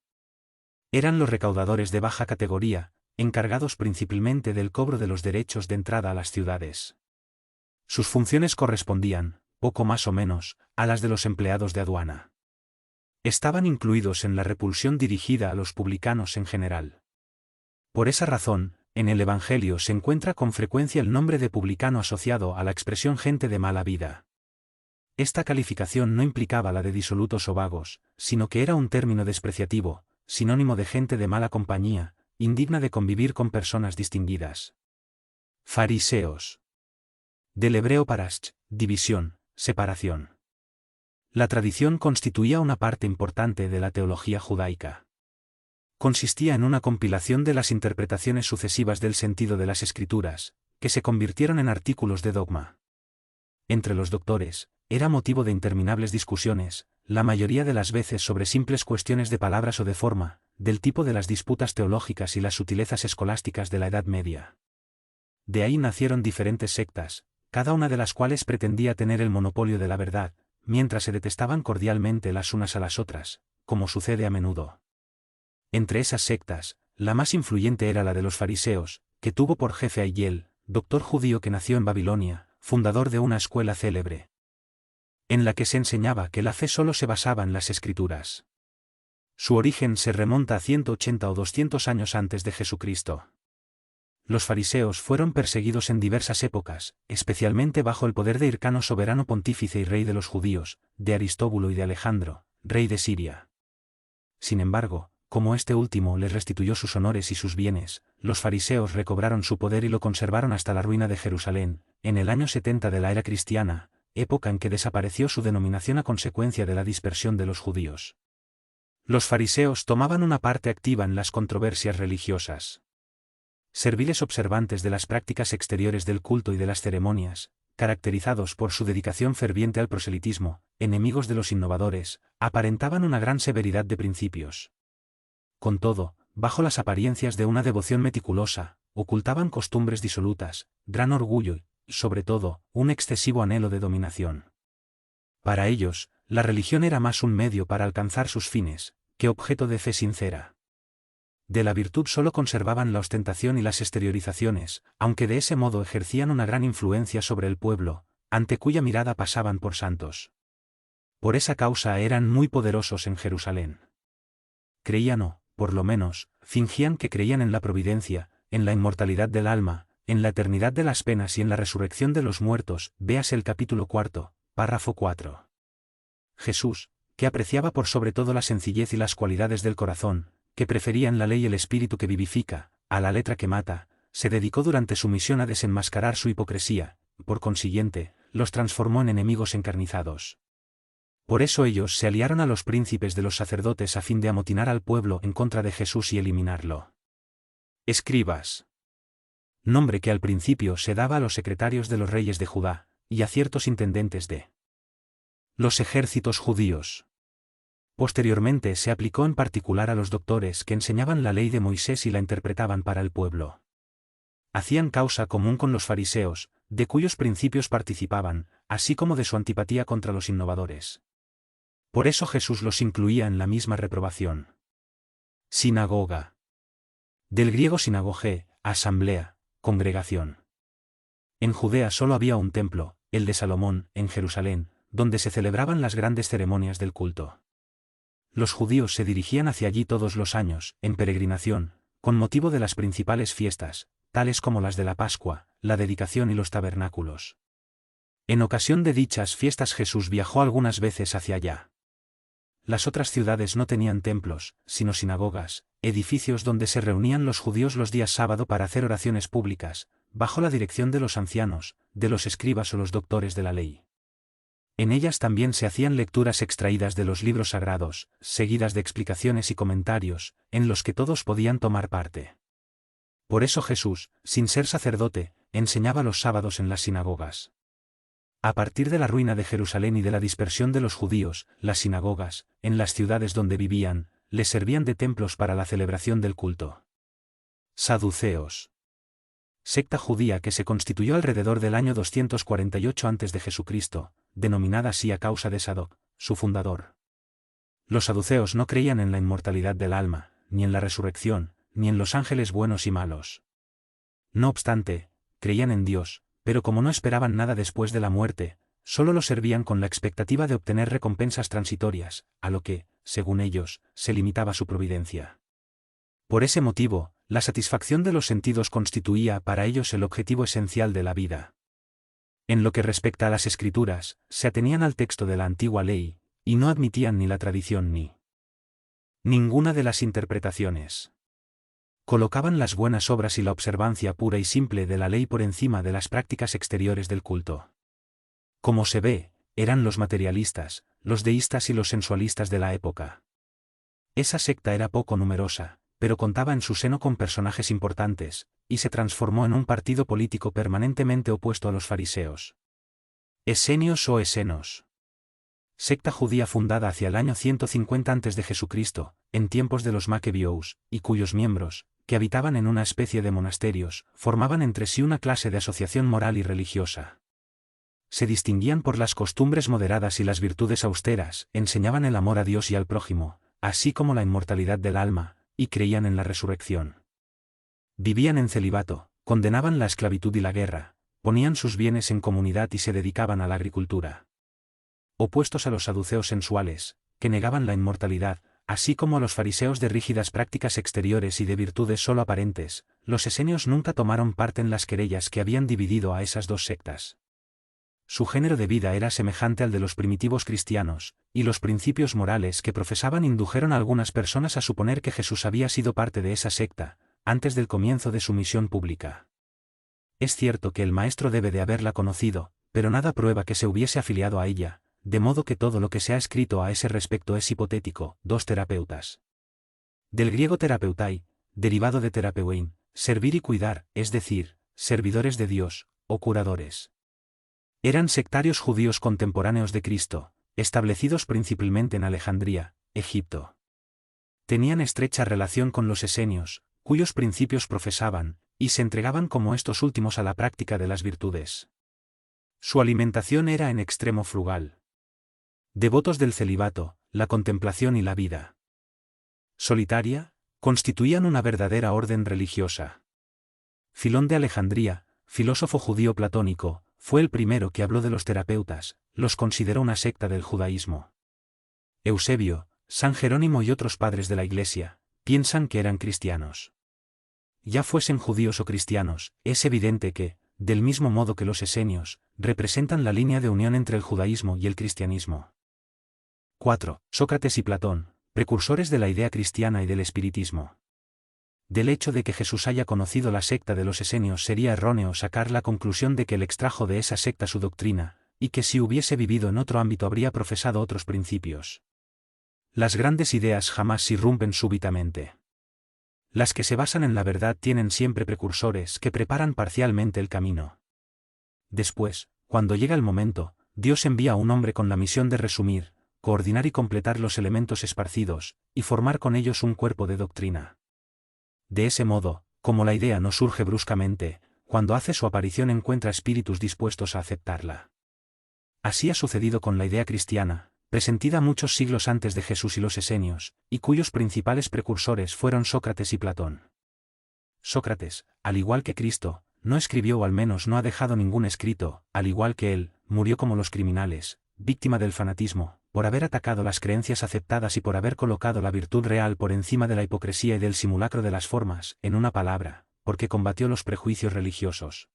Eran los recaudadores de baja categoría, encargados principalmente del cobro de los derechos de entrada a las ciudades. Sus funciones correspondían, poco más o menos, a las de los empleados de aduana. Estaban incluidos en la repulsión dirigida a los publicanos en general. Por esa razón, en el Evangelio se encuentra con frecuencia el nombre de publicano asociado a la expresión gente de mala vida. Esta calificación no implicaba la de disolutos o vagos, sino que era un término despreciativo, sinónimo de gente de mala compañía, indigna de convivir con personas distinguidas. Fariseos. Del hebreo parash, división, separación. La tradición constituía una parte importante de la teología judaica. Consistía en una compilación de las interpretaciones sucesivas del sentido de las Escrituras, que se convirtieron en artículos de dogma. Entre los doctores, era motivo de interminables discusiones, la mayoría de las veces sobre simples cuestiones de palabras o de forma, del tipo de las disputas teológicas y las sutilezas escolásticas de la Edad Media. De ahí nacieron diferentes sectas, cada una de las cuales pretendía tener el monopolio de la verdad, mientras se detestaban cordialmente las unas a las otras, como sucede a menudo. Entre esas sectas, la más influyente era la de los fariseos, que tuvo por jefe a Hillel, doctor judío que nació en Babilonia, fundador de una escuela célebre, en la que se enseñaba que la fe solo se basaba en las Escrituras. Su origen se remonta a 180 o 200 años antes de Jesucristo. Los fariseos fueron perseguidos en diversas épocas, especialmente bajo el poder de Hircano, soberano pontífice y rey de los judíos, de Aristóbulo y de Alejandro, rey de Siria. Sin embargo, como este último les restituyó sus honores y sus bienes, los fariseos recobraron su poder y lo conservaron hasta la ruina de Jerusalén, en el año 70 de la era cristiana, época en que desapareció su denominación a consecuencia de la dispersión de los judíos. Los fariseos tomaban una parte activa en las controversias religiosas. Serviles observantes de las prácticas exteriores del culto y de las ceremonias, caracterizados por su dedicación ferviente al proselitismo, enemigos de los innovadores, aparentaban una gran severidad de principios. Con todo, bajo las apariencias de una devoción meticulosa, ocultaban costumbres disolutas, gran orgullo y, sobre todo, un excesivo anhelo de dominación. Para ellos, la religión era más un medio para alcanzar sus fines, que objeto de fe sincera. De la virtud solo conservaban la ostentación y las exteriorizaciones, aunque de ese modo ejercían una gran influencia sobre el pueblo, ante cuya mirada pasaban por santos. Por esa causa eran muy poderosos en Jerusalén. Creían o, por lo menos, fingían que creían en la providencia, en la inmortalidad del alma, en la eternidad de las penas y en la resurrección de los muertos, véase el capítulo 4, párrafo 4. Jesús, que apreciaba por sobre todo la sencillez y las cualidades del corazón, que preferían la ley y el espíritu que vivifica, a la letra que mata, se dedicó durante su misión a desenmascarar su hipocresía, por consiguiente, los transformó en enemigos encarnizados. Por eso ellos se aliaron a los príncipes de los sacerdotes a fin de amotinar al pueblo en contra de Jesús y eliminarlo. Escribas. Nombre que al principio se daba a los secretarios de los reyes de Judá, y a ciertos intendentes de los ejércitos judíos. Posteriormente se aplicó en particular a los doctores que enseñaban la ley de Moisés y la interpretaban para el pueblo. Hacían causa común con los fariseos, de cuyos principios participaban, así como de su antipatía contra los innovadores. Por eso Jesús los incluía en la misma reprobación. Sinagoga. Del griego sinagoge, asamblea, congregación. En Judea solo había un templo, el de Salomón, en Jerusalén, donde se celebraban las grandes ceremonias del culto. Los judíos se dirigían hacia allí todos los años, en peregrinación, con motivo de las principales fiestas, tales como las de la Pascua, la dedicación y los tabernáculos. En ocasión de dichas fiestas Jesús viajó algunas veces hacia allá. Las otras ciudades no tenían templos, sino sinagogas, edificios donde se reunían los judíos los días sábado para hacer oraciones públicas, bajo la dirección de los ancianos, de los escribas o los doctores de la ley. En ellas también se hacían lecturas extraídas de los libros sagrados, seguidas de explicaciones y comentarios, en los que todos podían tomar parte. Por eso Jesús, sin ser sacerdote, enseñaba los sábados en las sinagogas. A partir de la ruina de Jerusalén y de la dispersión de los judíos, las sinagogas, en las ciudades donde vivían, les servían de templos para la celebración del culto. Saduceos. Secta judía que se constituyó alrededor del año 248 a.C., denominada así a causa de Sadoc, su fundador. Los saduceos no creían en la inmortalidad del alma, ni en la resurrección, ni en los ángeles buenos y malos. No obstante, creían en Dios, pero como no esperaban nada después de la muerte, solo lo servían con la expectativa de obtener recompensas transitorias, a lo que, según ellos, se limitaba su providencia. Por ese motivo, la satisfacción de los sentidos constituía para ellos el objetivo esencial de la vida. En lo que respecta a las Escrituras, se atenían al texto de la antigua ley, y no admitían ni la tradición ni ninguna de las interpretaciones. Colocaban las buenas obras y la observancia pura y simple de la ley por encima de las prácticas exteriores del culto. Como se ve, eran los materialistas, los deístas y los sensualistas de la época. Esa secta era poco numerosa, pero contaba en su seno con personajes importantes, y se transformó en un partido político permanentemente opuesto a los fariseos. Esenios o esenos. Secta judía fundada hacia el año 150 a.C., en tiempos de los Macabeos, y cuyos miembros, que habitaban en una especie de monasterios, formaban entre sí una clase de asociación moral y religiosa. Se distinguían por las costumbres moderadas y las virtudes austeras, enseñaban el amor a Dios y al prójimo, así como la inmortalidad del alma, y creían en la resurrección. Vivían en celibato, condenaban la esclavitud y la guerra, ponían sus bienes en comunidad y se dedicaban a la agricultura. Opuestos a los saduceos sensuales, que negaban la inmortalidad, así como a los fariseos de rígidas prácticas exteriores y de virtudes solo aparentes, los esenios nunca tomaron parte en las querellas que habían dividido a esas dos sectas. Su género de vida era semejante al de los primitivos cristianos, y los principios morales que profesaban indujeron a algunas personas a suponer que Jesús había sido parte de esa secta, antes del comienzo de su misión pública. Es cierto que el maestro debe de haberla conocido, pero nada prueba que se hubiese afiliado a ella, de modo que todo lo que se ha escrito a ese respecto es hipotético. Dos terapeutas. Del griego terapeutai, derivado de terapeuein, servir y cuidar, es decir, servidores de Dios, o curadores. Eran sectarios judíos contemporáneos de Cristo, establecidos principalmente en Alejandría, Egipto. Tenían estrecha relación con los esenios, cuyos principios profesaban, y se entregaban como estos últimos a la práctica de las virtudes. Su alimentación era en extremo frugal. Devotos del celibato, la contemplación y la vida solitaria, constituían una verdadera orden religiosa. Filón de Alejandría, filósofo judío platónico, fue el primero que habló de los terapeutas, los consideró una secta del judaísmo. Eusebio, San Jerónimo y otros padres de la Iglesia, piensan que eran cristianos. Ya fuesen judíos o cristianos, es evidente que, del mismo modo que los esenios, representan la línea de unión entre el judaísmo y el cristianismo. 4. Sócrates y Platón, precursores de la idea cristiana y del espiritismo. Del hecho de que Jesús haya conocido la secta de los esenios sería erróneo sacar la conclusión de que él extrajo de esa secta su doctrina, y que si hubiese vivido en otro ámbito habría profesado otros principios. Las grandes ideas jamás irrumpen súbitamente. Las que se basan en la verdad tienen siempre precursores que preparan parcialmente el camino. Después, cuando llega el momento, Dios envía a un hombre con la misión de resumir, coordinar y completar los elementos esparcidos, y formar con ellos un cuerpo de doctrina. De ese modo, como la idea no surge bruscamente, cuando hace su aparición encuentra espíritus dispuestos a aceptarla. Así ha sucedido con la idea cristiana, presentida muchos siglos antes de Jesús y los esenios, y cuyos principales precursores fueron Sócrates y Platón. Sócrates, al igual que Cristo, no escribió o al menos no ha dejado ningún escrito, al igual que él, murió como los criminales, víctima del fanatismo, por haber atacado las creencias aceptadas y por haber colocado la virtud real por encima de la hipocresía y del simulacro de las formas, en una palabra, porque combatió los prejuicios religiosos.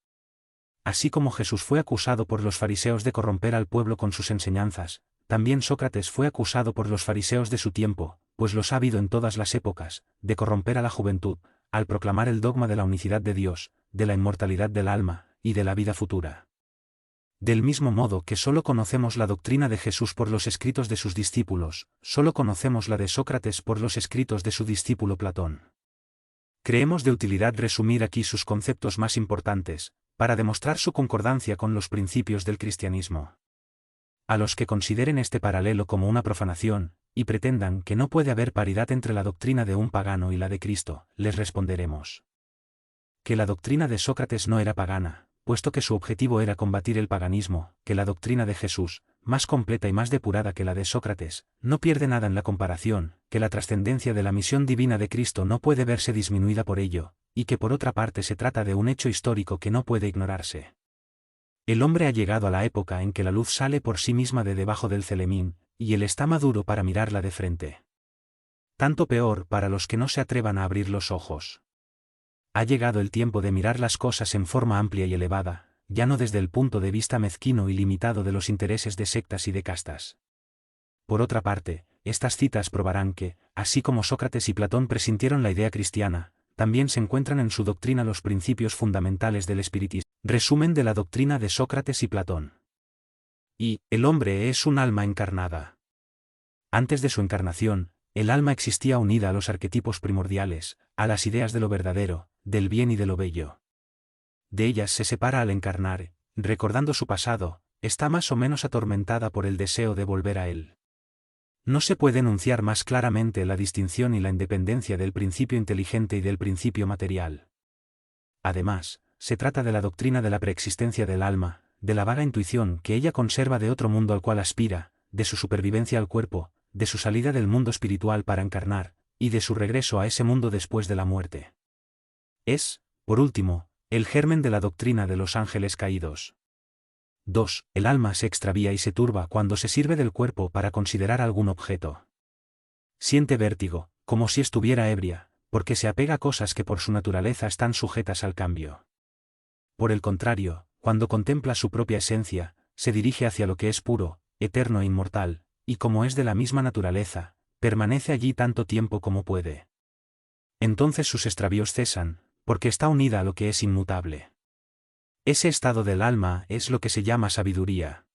Así como Jesús fue acusado por los fariseos de corromper al pueblo con sus enseñanzas, también Sócrates fue acusado por los fariseos de su tiempo, pues los ha habido en todas las épocas, de corromper a la juventud, al proclamar el dogma de la unicidad de Dios, de la inmortalidad del alma, y de la vida futura. Del mismo modo que solo conocemos la doctrina de Jesús por los escritos de sus discípulos, solo conocemos la de Sócrates por los escritos de su discípulo Platón. Creemos de utilidad resumir aquí sus conceptos más importantes, para demostrar su concordancia con los principios del cristianismo. A los que consideren este paralelo como una profanación, y pretendan que no puede haber paridad entre la doctrina de un pagano y la de Cristo, les responderemos que la doctrina de Sócrates no era pagana, puesto que su objetivo era combatir el paganismo, que la doctrina de Jesús, más completa y más depurada que la de Sócrates, no pierde nada en la comparación, que la trascendencia de la misión divina de Cristo no puede verse disminuida por ello, y que por otra parte se trata de un hecho histórico que no puede ignorarse. El hombre ha llegado a la época en que la luz sale por sí misma de debajo del celemín, y él está maduro para mirarla de frente. Tanto peor para los que no se atrevan a abrir los ojos. Ha llegado el tiempo de mirar las cosas en forma amplia y elevada, ya no desde el punto de vista mezquino y limitado de los intereses de sectas y de castas. Por otra parte, estas citas probarán que, así como Sócrates y Platón presintieron la idea cristiana, también se encuentran en su doctrina los principios fundamentales del espiritismo. Resumen de la doctrina de Sócrates y Platón. Y, el hombre es un alma encarnada. Antes de su encarnación, el alma existía unida a los arquetipos primordiales, a las ideas de lo verdadero, del bien y de lo bello. De ellas se separa al encarnar, recordando su pasado, está más o menos atormentada por el deseo de volver a él. No se puede enunciar más claramente la distinción y la independencia del principio inteligente y del principio material. Además, se trata de la doctrina de la preexistencia del alma, de la vaga intuición que ella conserva de otro mundo al cual aspira, de su supervivencia al cuerpo, de su salida del mundo espiritual para encarnar, y de su regreso a ese mundo después de la muerte. Es, por último, el germen de la doctrina de los ángeles caídos. 2. El alma se extravía y se turba cuando se sirve del cuerpo para considerar algún objeto. Siente vértigo, como si estuviera ebria, porque se apega a cosas que por su naturaleza están sujetas al cambio. Por el contrario, cuando contempla su propia esencia, se dirige hacia lo que es puro, eterno e inmortal, y como es de la misma naturaleza, permanece allí tanto tiempo como puede. Entonces sus extravíos cesan, porque está unida a lo que es inmutable. Ese estado del alma es lo que se llama sabiduría.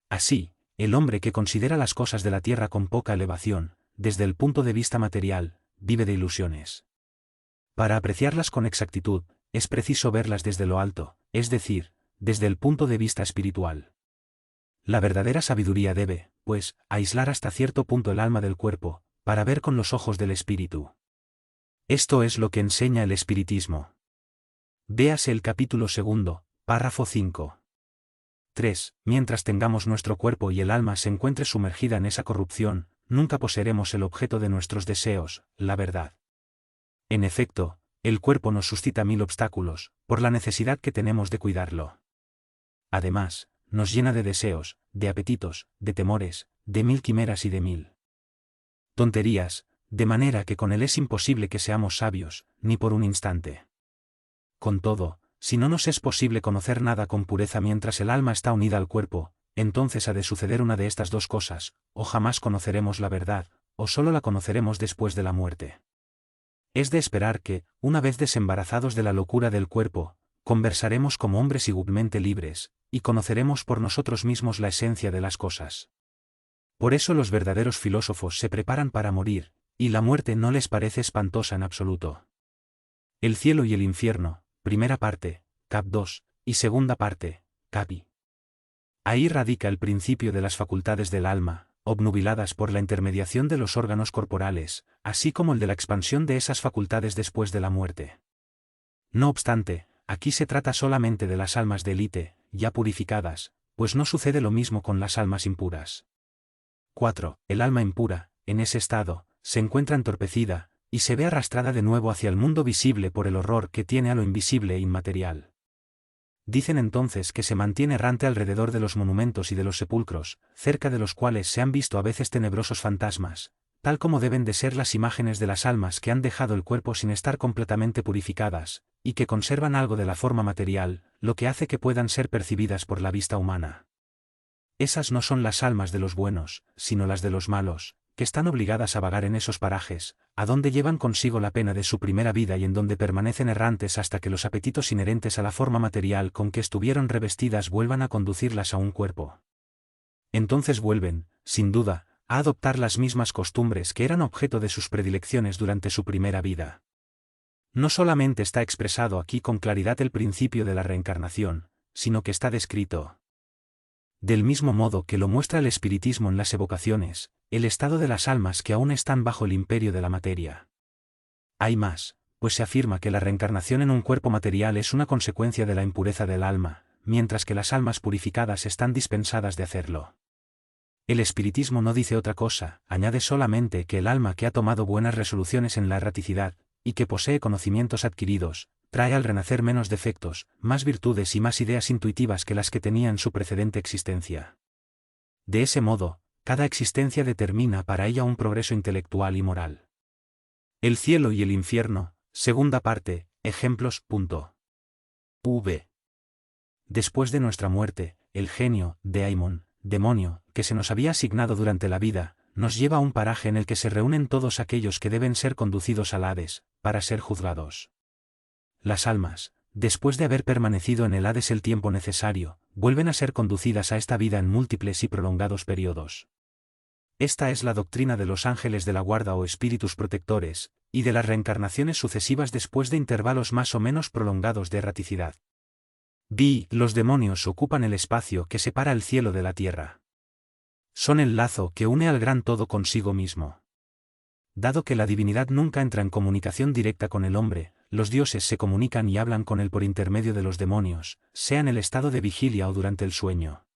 Así, el hombre que considera las cosas de la tierra con poca elevación, desde el punto de vista material, vive de ilusiones. Para apreciarlas con exactitud, es preciso verlas desde lo alto, es decir, desde el punto de vista espiritual. La verdadera sabiduría debe, pues, aislar hasta cierto punto el alma del cuerpo, para ver con los ojos del espíritu. Esto es lo que enseña el espiritismo. Véase el capítulo 2, párrafo 5. 3. Mientras tengamos nuestro cuerpo y el alma se encuentre sumergida en esa corrupción, nunca poseeremos el objeto de nuestros deseos, la verdad. En efecto, el cuerpo nos suscita 1000 obstáculos, por la necesidad que tenemos de cuidarlo. Además, nos llena de deseos, de apetitos, de temores, de 1000 quimeras y de 1000 tonterías, de manera que con él es imposible que seamos sabios, ni por un instante. Con todo, si no nos es posible conocer nada con pureza mientras el alma está unida al cuerpo, entonces ha de suceder una de estas dos cosas, o jamás conoceremos la verdad, o solo la conoceremos después de la muerte. Es de esperar que, una vez desembarazados de la locura del cuerpo, conversaremos como hombres igualmente libres, y conoceremos por nosotros mismos la esencia de las cosas. Por eso los verdaderos filósofos se preparan para morir, y la muerte no les parece espantosa en absoluto. El cielo y el infierno, primera parte, cap 2, y segunda parte, cap I. Ahí radica el principio de las facultades del alma, obnubiladas por la intermediación de los órganos corporales, así como el de la expansión de esas facultades después de la muerte. No obstante, aquí se trata solamente de las almas de élite, ya purificadas, pues no sucede lo mismo con las almas impuras. 4. El alma impura, en ese estado, se encuentra entorpecida, y se ve arrastrada de nuevo hacia el mundo visible por el horror que tiene a lo invisible e inmaterial. Dicen entonces que se mantiene errante alrededor de los monumentos y de los sepulcros, cerca de los cuales se han visto a veces tenebrosos fantasmas, tal como deben de ser las imágenes de las almas que han dejado el cuerpo sin estar completamente purificadas, y que conservan algo de la forma material, lo que hace que puedan ser percibidas por la vista humana. Esas no son las almas de los buenos, sino las de los malos, que están obligadas a vagar en esos parajes, a donde llevan consigo la pena de su primera vida y en donde permanecen errantes hasta que los apetitos inherentes a la forma material con que estuvieron revestidas vuelvan a conducirlas a un cuerpo. Entonces vuelven, sin duda, a adoptar las mismas costumbres que eran objeto de sus predilecciones durante su primera vida. No solamente está expresado aquí con claridad el principio de la reencarnación, sino que está descrito. Del mismo modo que lo muestra el espiritismo en las evocaciones, el estado de las almas que aún están bajo el imperio de la materia. Hay más, pues se afirma que la reencarnación en un cuerpo material es una consecuencia de la impureza del alma, mientras que las almas purificadas están dispensadas de hacerlo. El espiritismo no dice otra cosa, añade solamente que el alma que ha tomado buenas resoluciones en la erraticidad, y que posee conocimientos adquiridos, trae al renacer menos defectos, más virtudes y más ideas intuitivas que las que tenía en su precedente existencia. De ese modo, cada existencia determina para ella un progreso intelectual y moral. El cielo y el infierno, segunda parte, ejemplos. V. Después de nuestra muerte, el genio, daimon, demonio, que se nos había asignado durante la vida, nos lleva a un paraje en el que se reúnen todos aquellos que deben ser conducidos al Hades, para ser juzgados. Las almas, después de haber permanecido en el Hades el tiempo necesario, vuelven a ser conducidas a esta vida en múltiples y prolongados periodos. Esta es la doctrina de los ángeles de la guarda o espíritus protectores, y de las reencarnaciones sucesivas después de intervalos más o menos prolongados de erraticidad. Los demonios ocupan el espacio que separa el cielo de la tierra. Son el lazo que une al gran todo consigo mismo. Dado que la divinidad nunca entra en comunicación directa con el hombre, los dioses se comunican y hablan con él por intermedio de los demonios, sea en el estado de vigilia o durante el sueño.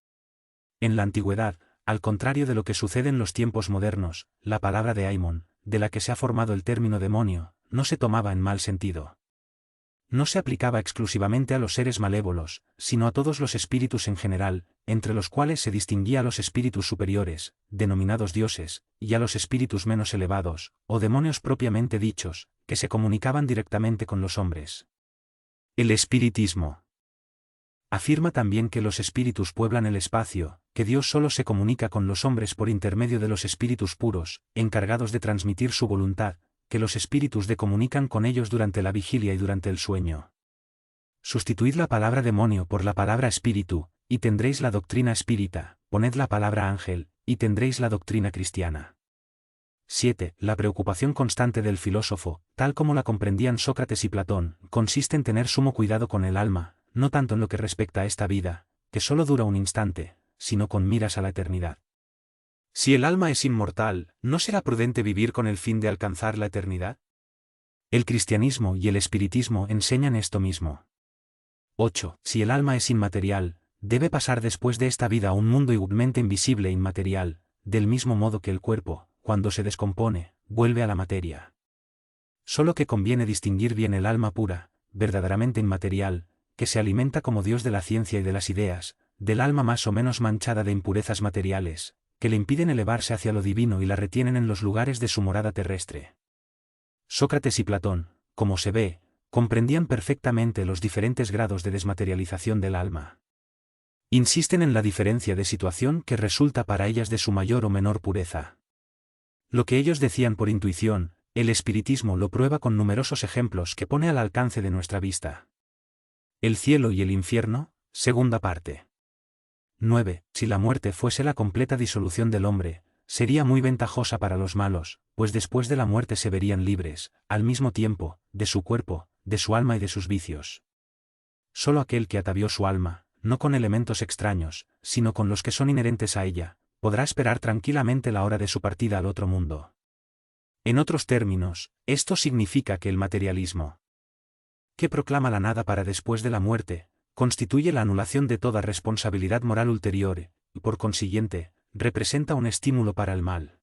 En la antigüedad, al contrario de lo que sucede en los tiempos modernos, la palabra daimon, de la que se ha formado el término demonio, no se tomaba en mal sentido. No se aplicaba exclusivamente a los seres malévolos, sino a todos los espíritus en general, entre los cuales se distinguía a los espíritus superiores, denominados dioses, y a los espíritus menos elevados, o demonios propiamente dichos, que se comunicaban directamente con los hombres. El espiritismo afirma también que los espíritus pueblan el espacio, que Dios solo se comunica con los hombres por intermedio de los espíritus puros, encargados de transmitir su voluntad, que los espíritus comunican con ellos durante la vigilia y durante el sueño. Sustituid la palabra demonio por la palabra espíritu, y tendréis la doctrina espírita, poned la palabra ángel, y tendréis la doctrina cristiana. 7. La preocupación constante del filósofo, tal como la comprendían Sócrates y Platón, consiste en tener sumo cuidado con el alma, no tanto en lo que respecta a esta vida, que solo dura un instante, sino con miras a la eternidad. Si el alma es inmortal, ¿no será prudente vivir con el fin de alcanzar la eternidad? El cristianismo y el espiritismo enseñan esto mismo. 8. Si el alma es inmaterial, debe pasar después de esta vida a un mundo igualmente invisible e inmaterial, del mismo modo que el cuerpo, cuando se descompone, vuelve a la materia. Solo que conviene distinguir bien el alma pura, verdaderamente inmaterial, que se alimenta como Dios de la ciencia y de las ideas, del alma más o menos manchada de impurezas materiales, que le impiden elevarse hacia lo divino y la retienen en los lugares de su morada terrestre. Sócrates y Platón, como se ve, comprendían perfectamente los diferentes grados de desmaterialización del alma. Insisten en la diferencia de situación que resulta para ellas de su mayor o menor pureza. Lo que ellos decían por intuición, el espiritismo lo prueba con numerosos ejemplos que pone al alcance de nuestra vista. El cielo y el infierno, segunda parte. 9. Si la muerte fuese la completa disolución del hombre, sería muy ventajosa para los malos, pues después de la muerte se verían libres, al mismo tiempo, de su cuerpo, de su alma y de sus vicios. Solo aquel que atavió su alma, no con elementos extraños, sino con los que son inherentes a ella, podrá esperar tranquilamente la hora de su partida al otro mundo. En otros términos, esto significa que el materialismo, que proclama la nada para después de la muerte, constituye la anulación de toda responsabilidad moral ulterior, y por consiguiente, representa un estímulo para el mal.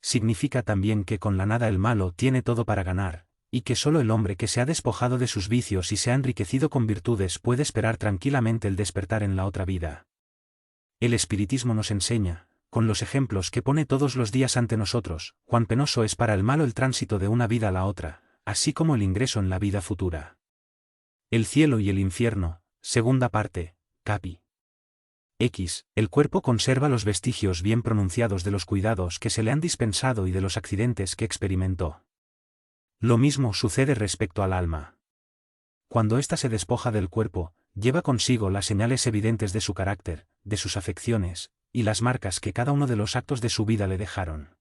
Significa también que con la nada el malo tiene todo para ganar, y que solo el hombre que se ha despojado de sus vicios y se ha enriquecido con virtudes puede esperar tranquilamente el despertar en la otra vida. El espiritismo nos enseña, con los ejemplos que pone todos los días ante nosotros, cuán penoso es para el malo el tránsito de una vida a la otra, así como el ingreso en la vida futura. El cielo y el infierno, segunda parte, capi. El cuerpo conserva los vestigios bien pronunciados de los cuidados que se le han dispensado y de los accidentes que experimentó. Lo mismo sucede respecto al alma. Cuando ésta se despoja del cuerpo, lleva consigo las señales evidentes de su carácter, de sus afecciones, y las marcas que cada uno de los actos de su vida le dejaron.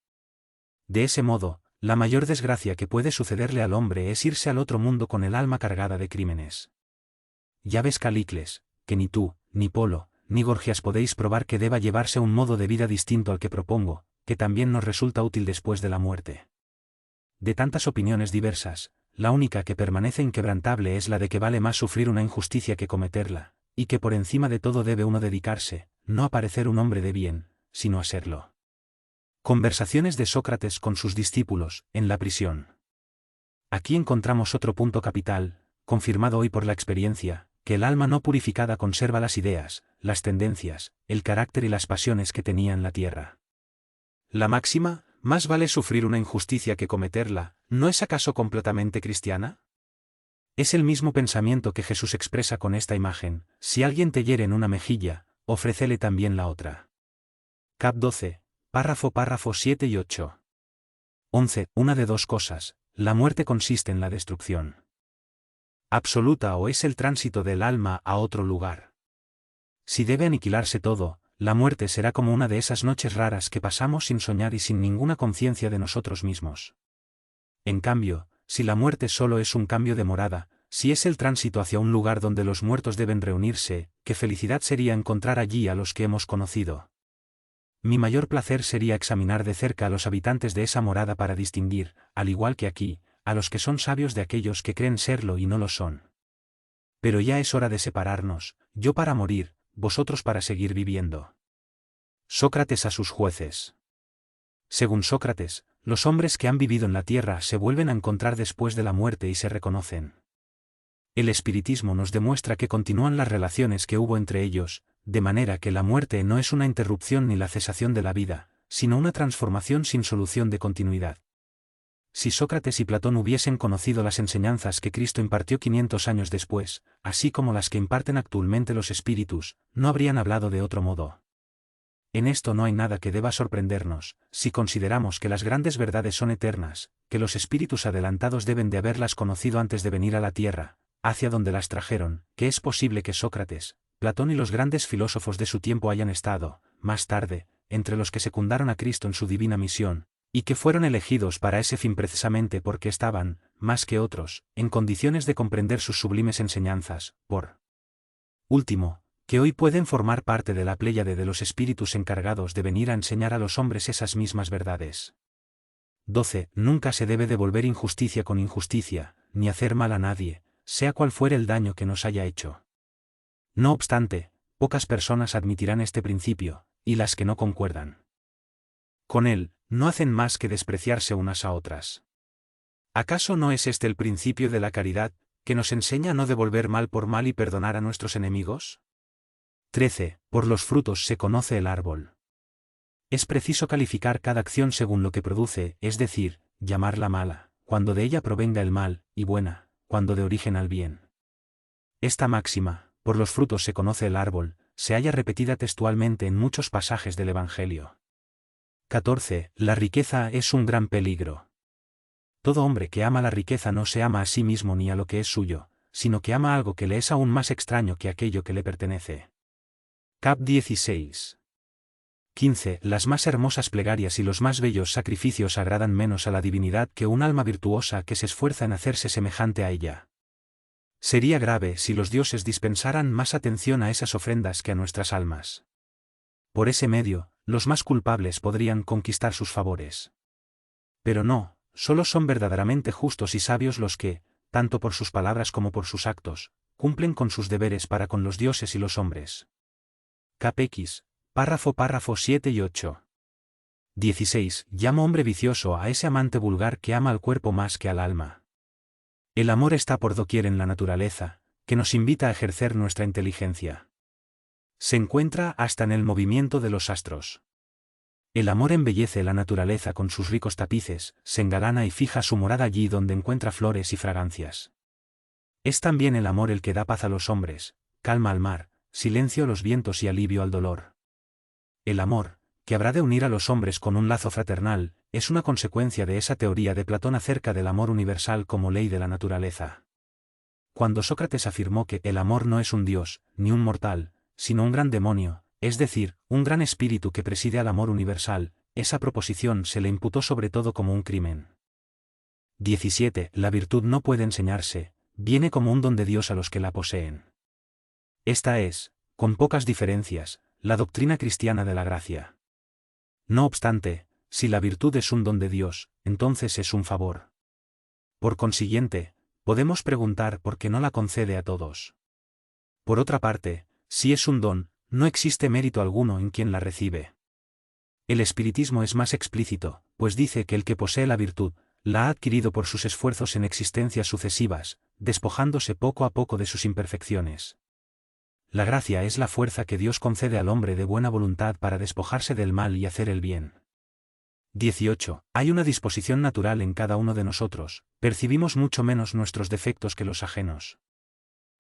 De ese modo, la mayor desgracia que puede sucederle al hombre es irse al otro mundo con el alma cargada de crímenes. Ya ves, Calicles, que ni tú, ni Polo, ni Gorgias podéis probar que deba llevarse un modo de vida distinto al que propongo, que también nos resulta útil después de la muerte. De tantas opiniones diversas, la única que permanece inquebrantable es la de que vale más sufrir una injusticia que cometerla, y que por encima de todo debe uno dedicarse, no a parecer un hombre de bien, sino a serlo. Conversaciones de Sócrates con sus discípulos, en la prisión. Aquí encontramos otro punto capital, confirmado hoy por la experiencia, que el alma no purificada conserva las ideas, las tendencias, el carácter y las pasiones que tenía en la tierra. La máxima, más vale sufrir una injusticia que cometerla, ¿no es acaso completamente cristiana? Es el mismo pensamiento que Jesús expresa con esta imagen: si alguien te hiere en una mejilla, ofrécele también la otra. Cap 12, párrafo 7 y 8. 11. Una de dos cosas: la muerte consiste en la destrucción absoluta o es el tránsito del alma a otro lugar. Si debe aniquilarse todo, la muerte será como una de esas noches raras que pasamos sin soñar y sin ninguna conciencia de nosotros mismos. En cambio, si la muerte solo es un cambio de morada, si es el tránsito hacia un lugar donde los muertos deben reunirse, qué felicidad sería encontrar allí a los que hemos conocido. Mi mayor placer sería examinar de cerca a los habitantes de esa morada para distinguir, al igual que aquí, a los que son sabios de aquellos que creen serlo y no lo son. Pero ya es hora de separarnos, yo para morir, vosotros para seguir viviendo. Sócrates a sus jueces. Según Sócrates, los hombres que han vivido en la tierra se vuelven a encontrar después de la muerte y se reconocen. El espiritismo nos demuestra que continúan las relaciones que hubo entre ellos, de manera que la muerte no es una interrupción ni la cesación de la vida, sino una transformación sin solución de continuidad. Si Sócrates y Platón hubiesen conocido las enseñanzas que Cristo impartió 500 años después, así como las que imparten actualmente los espíritus, no habrían hablado de otro modo. En esto no hay nada que deba sorprendernos, si consideramos que las grandes verdades son eternas, que los espíritus adelantados deben de haberlas conocido antes de venir a la tierra, hacia donde las trajeron, que es posible que Sócrates, Platón y los grandes filósofos de su tiempo hayan estado, más tarde, entre los que secundaron a Cristo en su divina misión, y que fueron elegidos para ese fin precisamente porque estaban, más que otros, en condiciones de comprender sus sublimes enseñanzas, por último, que hoy pueden formar parte de la pléyade de los espíritus encargados de venir a enseñar a los hombres esas mismas verdades. 12. Nunca se debe devolver injusticia con injusticia, ni hacer mal a nadie, sea cual fuere el daño que nos haya hecho. No obstante, pocas personas admitirán este principio, y las que no concuerdan con él, no hacen más que despreciarse unas a otras. ¿Acaso no es este el principio de la caridad, que nos enseña a no devolver mal por mal y perdonar a nuestros enemigos? 13. Por los frutos se conoce el árbol. Es preciso calificar cada acción según lo que produce, es decir, llamarla mala, cuando de ella provenga el mal, y buena, cuando de origen al bien. Esta máxima, por los frutos se conoce el árbol, se halla repetida textualmente en muchos pasajes del Evangelio. 14. La riqueza es un gran peligro. Todo hombre que ama la riqueza no se ama a sí mismo ni a lo que es suyo, sino que ama algo que le es aún más extraño que aquello que le pertenece. Cap 16. 15. Las más hermosas plegarias y los más bellos sacrificios agradan menos a la divinidad que un alma virtuosa que se esfuerza en hacerse semejante a ella. Sería grave si los dioses dispensaran más atención a esas ofrendas que a nuestras almas. Por ese medio, los más culpables podrían conquistar sus favores. Pero no, solo son verdaderamente justos y sabios los que, tanto por sus palabras como por sus actos, cumplen con sus deberes para con los dioses y los hombres. Cap X, párrafo 7 y 8. 16. Llamo hombre vicioso a ese amante vulgar que ama al cuerpo más que al alma. El amor está por doquier en la naturaleza, que nos invita a ejercer nuestra inteligencia. Se encuentra hasta en el movimiento de los astros. El amor embellece la naturaleza con sus ricos tapices, se engalana y fija su morada allí donde encuentra flores y fragancias. Es también el amor el que da paz a los hombres, calma al mar, silencio a los vientos y alivio al dolor. El amor, que habrá de unir a los hombres con un lazo fraternal, es una consecuencia de esa teoría de Platón acerca del amor universal como ley de la naturaleza. Cuando Sócrates afirmó que el amor no es un dios, ni un mortal, sino un gran demonio, es decir, un gran espíritu que preside al amor universal, esa proposición se le imputó sobre todo como un crimen. 17. La virtud no puede enseñarse, viene como un don de Dios a los que la poseen. Esta es, con pocas diferencias, la doctrina cristiana de la gracia. No obstante, si la virtud es un don de Dios, entonces es un favor. Por consiguiente, podemos preguntar por qué no la concede a todos. Por otra parte, si es un don, no existe mérito alguno en quien la recibe. El espiritismo es más explícito, pues dice que el que posee la virtud, la ha adquirido por sus esfuerzos en existencias sucesivas, despojándose poco a poco de sus imperfecciones. La gracia es la fuerza que Dios concede al hombre de buena voluntad para despojarse del mal y hacer el bien. 18. Hay una disposición natural en cada uno de nosotros, percibimos mucho menos nuestros defectos que los ajenos.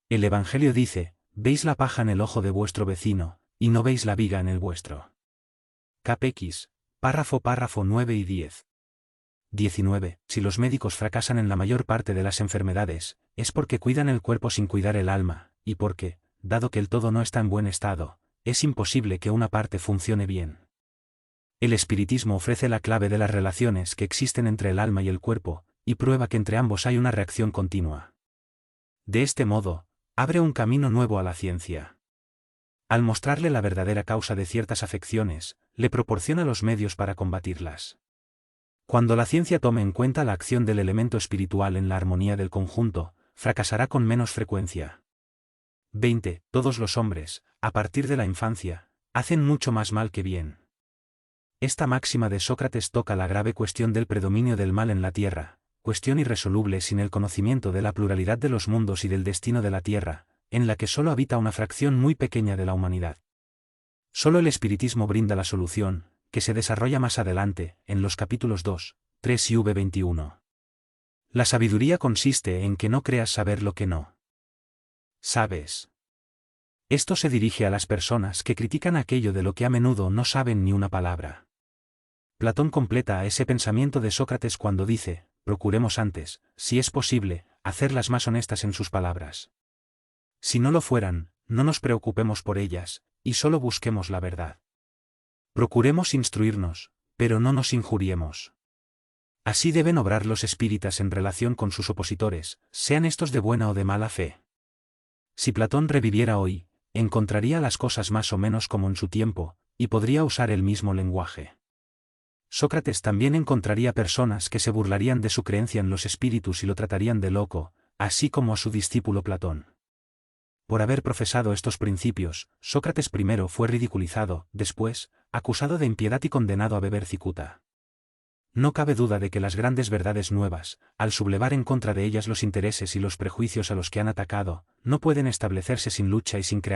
El Evangelio dice, veis la paja en el ojo de vuestro vecino, y no veis la viga en el vuestro. Capx, párrafo 9 y 10. 19. Si los médicos fracasan en la mayor parte de las enfermedades, es porque cuidan el cuerpo sin cuidar el alma, y porque, dado que el todo no está en buen estado, es imposible que una parte funcione bien. El espiritismo ofrece la clave de las relaciones que existen entre el alma y el cuerpo, y prueba que entre ambos hay una reacción continua. De este modo, abre un camino nuevo a la ciencia. Al mostrarle la verdadera causa de ciertas afecciones, le proporciona los medios para combatirlas. Cuando la ciencia tome en cuenta la acción del elemento espiritual en la armonía del conjunto, fracasará con menos frecuencia. 20. Todos los hombres, a partir de la infancia, hacen mucho más mal que bien. Esta máxima de Sócrates toca la grave cuestión del predominio del mal en la tierra, cuestión irresoluble sin el conocimiento de la pluralidad de los mundos y del destino de la tierra, en la que solo habita una fracción muy pequeña de la humanidad. Solo el espiritismo brinda la solución, que se desarrolla más adelante, en los capítulos 2, 3 y v21. La sabiduría consiste en que no creas saber lo que no sabes. Esto se dirige a las personas que critican aquello de lo que a menudo no saben ni una palabra. Platón completa ese pensamiento de Sócrates cuando dice, procuremos antes, si es posible, hacerlas más honestas en sus palabras. Si no lo fueran, no nos preocupemos por ellas, y solo busquemos la verdad. Procuremos instruirnos, pero no nos injuriemos. Así deben obrar los espíritas en relación con sus opositores, sean estos de buena o de mala fe. Si Platón reviviera hoy, encontraría las cosas más o menos como en su tiempo, y podría usar el mismo lenguaje. Sócrates también encontraría personas que se burlarían de su creencia en los espíritus y lo tratarían de loco, así como a su discípulo Platón. Por haber profesado estos principios, Sócrates primero fue ridiculizado, después, acusado de impiedad y condenado a beber cicuta. No cabe duda de que las grandes verdades nuevas, al sublevar en contra de ellas los intereses y los prejuicios a los que han atacado, no pueden establecerse sin lucha y sin crear